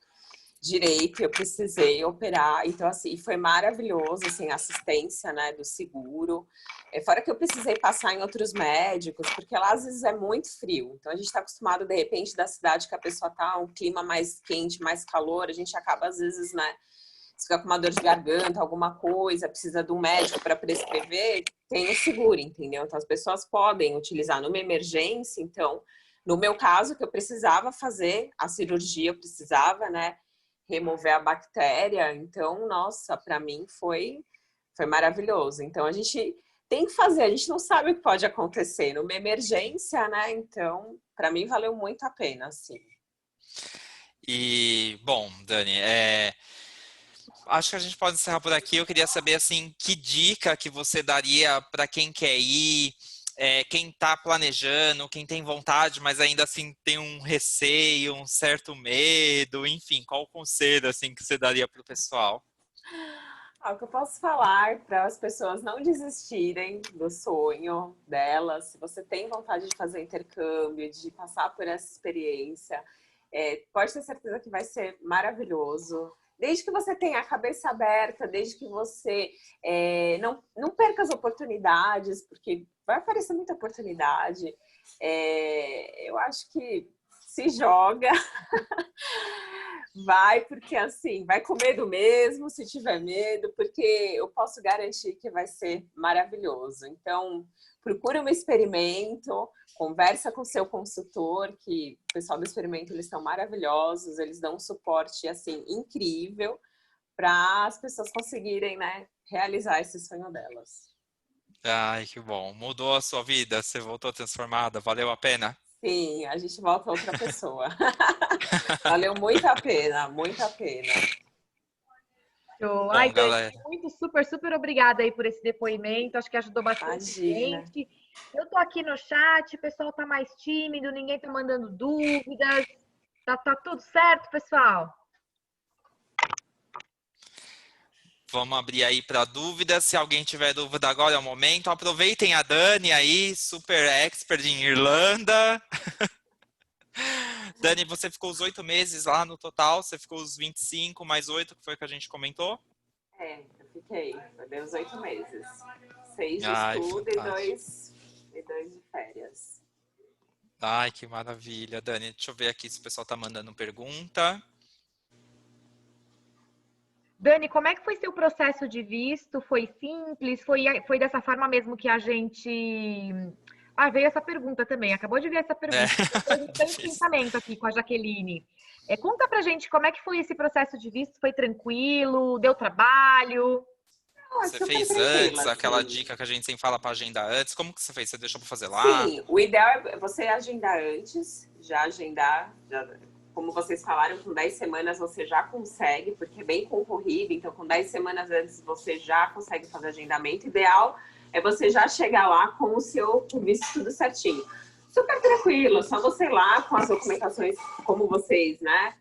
direito, eu precisei operar, então assim, foi maravilhoso, assim, a assistência, né, do seguro, fora que eu precisei passar em outros médicos, porque lá às vezes é muito frio, então a gente está acostumado, de repente, da cidade que a pessoa tá, um clima mais quente, mais calor, a gente acaba às vezes, né, se fica com uma dor de garganta, alguma coisa, precisa de um médico para prescrever, tem o seguro, entendeu? Então as pessoas podem utilizar numa emergência, então, no meu caso, que eu precisava fazer a cirurgia, eu precisava, né, remover a bactéria. Então, nossa, para mim foi maravilhoso. Então, a gente tem que fazer, a gente não sabe o que pode acontecer numa emergência, né? Então, para mim valeu muito a pena, assim. E, bom, Dani, acho que a gente pode encerrar por aqui. Eu queria saber, assim, que dica que você daria para quem quer ir, quem está planejando, quem tem vontade, mas ainda assim tem um receio, um certo medo, enfim, qual o conselho, assim, que você daria para o pessoal? O que eu posso falar para as pessoas não desistirem do sonho delas, se você tem vontade de fazer intercâmbio, de passar por essa experiência, pode ter certeza que vai ser maravilhoso. Desde que você tenha a cabeça aberta, desde que você não perca as oportunidades, porque vai aparecer muita oportunidade. Eu acho que se joga, vai, porque assim, vai com medo mesmo, se tiver medo, porque eu posso garantir que vai ser maravilhoso. Então, procura um experimento, conversa com seu consultor, que o pessoal do experimento, eles são maravilhosos, eles dão um suporte, assim, incrível para as pessoas conseguirem, né, realizar esse sonho delas. Ai, que bom. Mudou a sua vida? Você voltou transformada? Valeu a pena? Sim, a gente volta outra pessoa. Valeu muito a pena, muito a pena. Show. Ai, Bom, Dani, galera. muito super obrigada aí por esse depoimento. Acho que ajudou bastante Imagina. gente. Eu tô aqui no chat, o pessoal tá mais tímido, ninguém tá mandando dúvidas. Tá tudo certo, pessoal? Vamos abrir aí para dúvidas. Se alguém tiver dúvida agora é o momento. Aproveitem a Dani aí, super expert em Irlanda. Dani, você ficou os 8 meses lá no total? Você ficou os 25 mais 8, que foi o que a gente comentou? Eu fiquei. Deu uns 8 meses. 6 de Ai, estudo fantástico. e 2 de férias. Ai, que maravilha, Dani. Deixa eu ver aqui se o pessoal tá mandando pergunta. Dani, como é que foi seu processo de visto? Foi simples? Foi dessa forma mesmo que a gente... veio essa pergunta também. Acabou de vir essa pergunta. A gente tem um pensamento aqui com a Jaqueline. Conta pra gente como é que foi esse processo de visto? Foi tranquilo? Deu trabalho? Você fez antes aquela dica que a gente sempre fala para agendar antes? Como que você fez? Você deixou para fazer lá? Sim, o ideal é você agendar antes, como vocês falaram, com 10 semanas você já consegue, porque é bem concorrido, então com 10 semanas antes você já consegue fazer agendamento. O ideal é você já chegar lá com o seu visto tudo certinho. Super tranquilo, só você ir lá com as documentações, como vocês, né,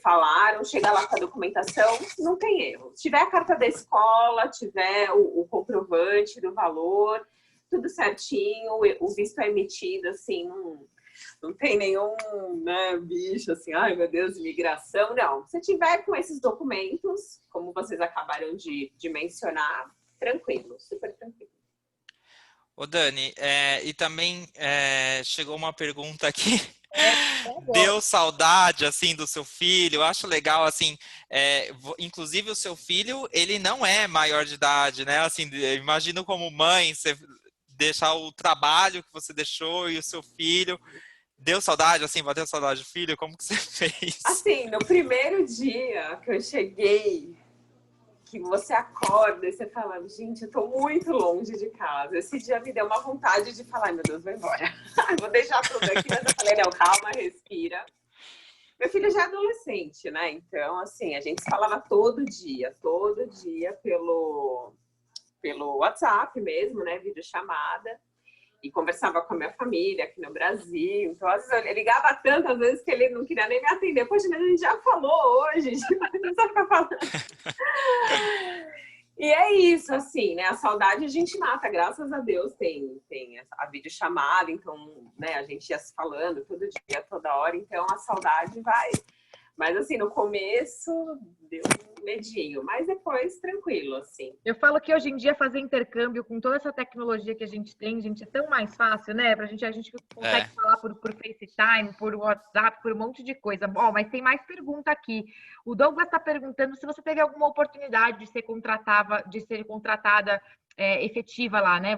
falaram, chegar lá com a documentação, não tem erro. Se tiver a carta da escola, tiver o comprovante do valor, tudo certinho, o visto é emitido, assim, não tem nenhum, né, bicho, assim, ai meu Deus, imigração, não. Se tiver com esses documentos, como vocês acabaram de mencionar, tranquilo, super tranquilo. Ô Dani, e também chegou uma pergunta aqui. Deu saudade, assim, do seu filho? Eu acho legal, assim, inclusive o seu filho, ele não é maior de idade, né? Assim, imagino como mãe, você deixar o trabalho que você deixou e o seu filho. Deu saudade, assim, bateu saudade do filho? Como que você fez? Assim, no primeiro dia que eu cheguei, que você acorda e você fala, gente, eu tô muito longe de casa. Esse dia me deu uma vontade de falar, meu Deus, vou embora. Vou deixar tudo aqui, mas eu falei, não, calma, respira. Meu filho já é adolescente, né? Então, assim, a gente se falava todo dia pelo WhatsApp mesmo, né? Videochamada. E conversava com a minha família aqui no Brasil. Então, às vezes, eu ligava tantas vezes que ele não queria nem me atender. Poxa, mas a gente já falou hoje, não precisa ficar falando. E é isso, assim, né? A saudade a gente mata, graças a Deus tem a videochamada, então, né, a gente ia se falando todo dia, toda hora, então a saudade Mas assim, no começo deu um medinho, mas depois tranquilo, assim. Eu falo que hoje em dia fazer intercâmbio com toda essa tecnologia que a gente tem, gente, é tão mais fácil, né? A gente consegue falar por FaceTime, por WhatsApp, por um monte de coisa. Bom, mas tem mais pergunta aqui. O Douglas está perguntando se você teve alguma oportunidade de ser contratada efetiva lá, né?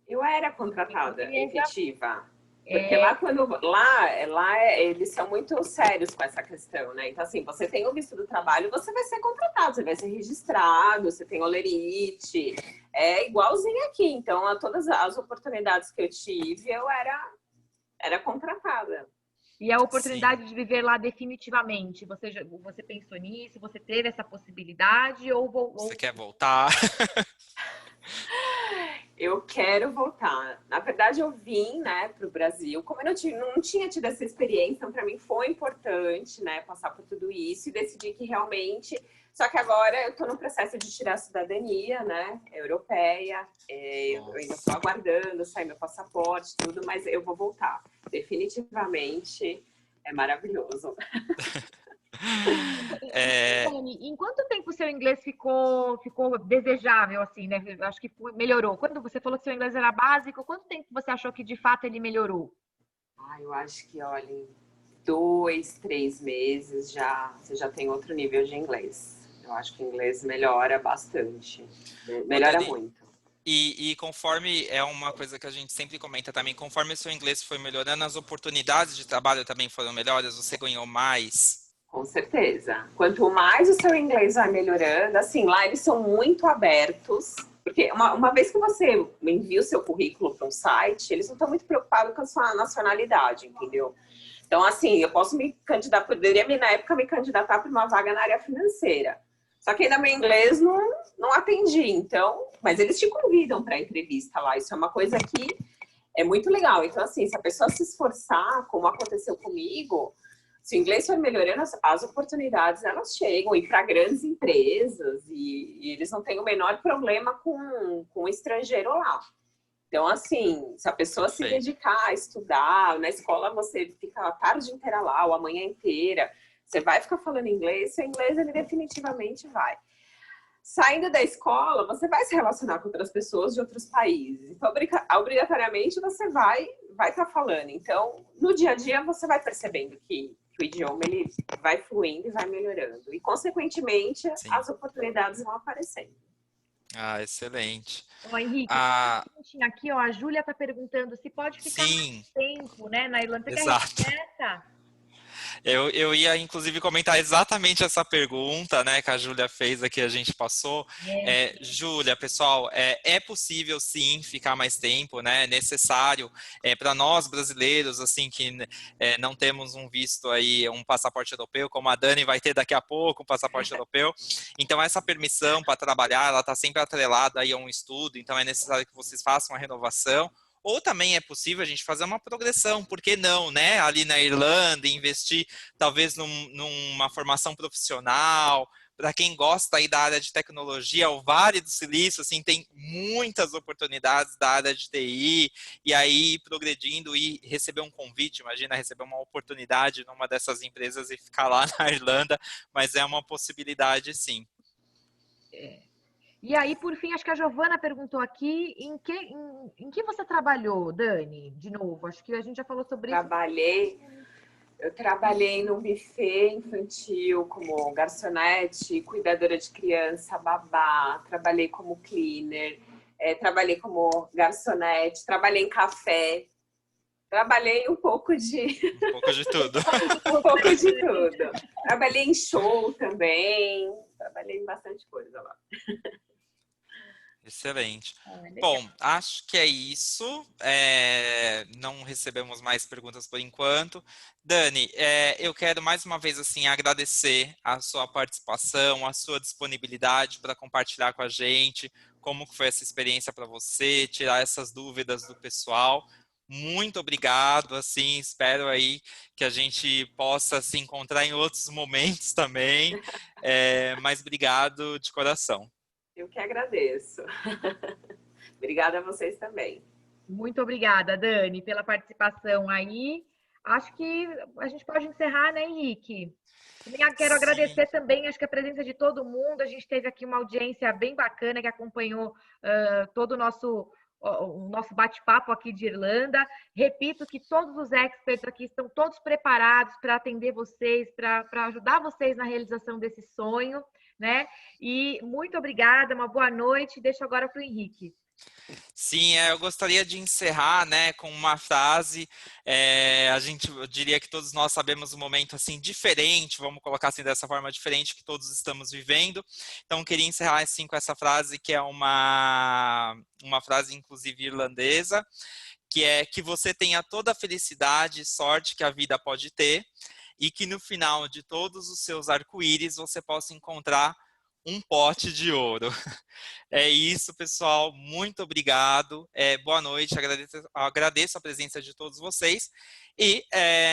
Eu era contratada efetiva. Porque lá eles são muito sérios com essa questão, né? Então, assim, você tem o visto do trabalho, você vai ser contratado, você vai ser registrado, você tem olerite, é igualzinho aqui. Então, a todas as oportunidades que eu tive, eu era contratada. E a oportunidade de viver lá definitivamente, você pensou nisso? Você teve essa possibilidade? Você quer voltar? Eu quero voltar. Na verdade, eu vim, né, para o Brasil. Como eu não tinha tido essa experiência, então para mim foi importante, né, passar por tudo isso e decidir que realmente. Só que agora eu estou no processo de tirar a cidadania, né, europeia. Eu ainda estou aguardando sair meu passaporte, tudo, mas eu vou voltar. Definitivamente é maravilhoso. Em quanto tempo o seu inglês ficou desejável, assim, né? Acho que melhorou. Quando você falou que seu inglês era básico, quanto tempo você achou que de fato ele melhorou? Eu acho que, olha, em 2, 3 meses você já tem outro nível de inglês. Eu acho que o inglês melhora bastante. Melhora muito. E conforme, é uma coisa que a gente sempre comenta também, conforme o seu inglês foi melhorando, as oportunidades de trabalho também foram melhores? Você ganhou mais? Com certeza. Quanto mais o seu inglês vai melhorando, assim, lá eles são muito abertos, porque uma vez que você envia o seu currículo para um site, eles não estão muito preocupados com a sua nacionalidade, entendeu? Então, assim, eu posso poderia, na época, me candidatar para uma vaga na área financeira. Só que ainda meu inglês não atendi, então, mas eles te convidam para entrevista lá, isso é uma coisa que é muito legal. Então, assim, se a pessoa se esforçar, como aconteceu comigo, se o inglês for melhorando, as oportunidades elas chegam e para grandes empresas e eles não têm o menor problema com o estrangeiro lá. Então, assim, se a pessoa se dedicar a estudar, na escola você fica a tarde inteira lá ou a manhã inteira, você vai ficar falando inglês, seu inglês ele definitivamente vai. Saindo da escola, você vai se relacionar com outras pessoas de outros países. Então, obrigatoriamente, você vai estar falando. Então, no dia a dia, você vai percebendo que o idioma ele vai fluindo e vai melhorando. E, consequentemente, as oportunidades vão aparecendo. Excelente. Henrique, aqui, a Júlia está perguntando se pode ficar mais tempo, né, na Irlanda. Você Exato. quer resposta? Eu ia, inclusive, comentar exatamente essa pergunta, né, que a Júlia fez aqui, a gente passou. Júlia, pessoal, é possível, sim, ficar mais tempo, né, é necessário. Para nós, brasileiros, assim, que não temos um visto aí, um passaporte europeu, como a Dani vai ter daqui a pouco, um passaporte europeu. Então, essa permissão para trabalhar, ela está sempre atrelada aí a um estudo, então é necessário que vocês façam a renovação. Ou também é possível a gente fazer uma progressão, por que não, né? Ali na Irlanda, investir talvez numa formação profissional. Para quem gosta aí da área de tecnologia, o Vale do Silício, assim, tem muitas oportunidades da área de TI, e aí progredindo e receber um convite, imagina receber uma oportunidade numa dessas empresas e ficar lá na Irlanda, mas é uma possibilidade, sim. E aí, por fim, acho que a Giovana perguntou aqui, em que você trabalhou, Dani? De novo, acho que a gente já falou sobre isso. Eu trabalhei num buffet infantil como garçonete, cuidadora de criança, babá, trabalhei como cleaner, trabalhei como garçonete, trabalhei em café, trabalhei um pouco de... Um pouco de tudo. Um pouco de tudo. Trabalhei em show também, trabalhei em bastante coisa lá. Excelente. Bom, acho que é isso. Não recebemos mais perguntas por enquanto. Dani, eu quero mais uma vez assim agradecer a sua participação, a sua disponibilidade para compartilhar com a gente como foi essa experiência para você, tirar essas dúvidas do pessoal. Muito obrigado, assim, espero aí que a gente possa se encontrar em outros momentos também, mas obrigado de coração. Eu que agradeço. Obrigada a vocês também. Muito obrigada, Dani, pela participação aí. acho que a gente pode encerrar, né, Henrique? Também quero Sim. agradecer também, acho que a presença de todo mundo. A gente teve aqui uma audiência bem bacana que acompanhou todo o nosso bate-papo aqui de Irlanda. Repito que todos os experts aqui estão todos preparados para atender vocês, para ajudar vocês na realização desse sonho, né? E muito obrigada, uma boa noite. Deixo agora para o Henrique. Sim, eu gostaria de encerrar, né, com uma frase. Eu diria que todos nós sabemos um momento assim diferente, vamos colocar assim dessa forma diferente que todos estamos vivendo. Então, queria encerrar assim com essa frase que é uma frase inclusive irlandesa, que é que você tenha toda a felicidade e sorte que a vida pode ter e que no final de todos os seus arco-íris você possa encontrar um pote de ouro. É isso, pessoal. Muito obrigado. Boa noite. Agradeço a presença de todos vocês. E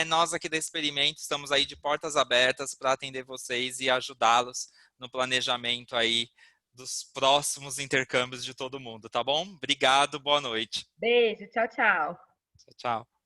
nós aqui da Experimento estamos aí de portas abertas para atender vocês e ajudá-los no planejamento aí dos próximos intercâmbios de todo mundo, tá bom? Obrigado, boa noite. Beijo, tchau, tchau. Tchau.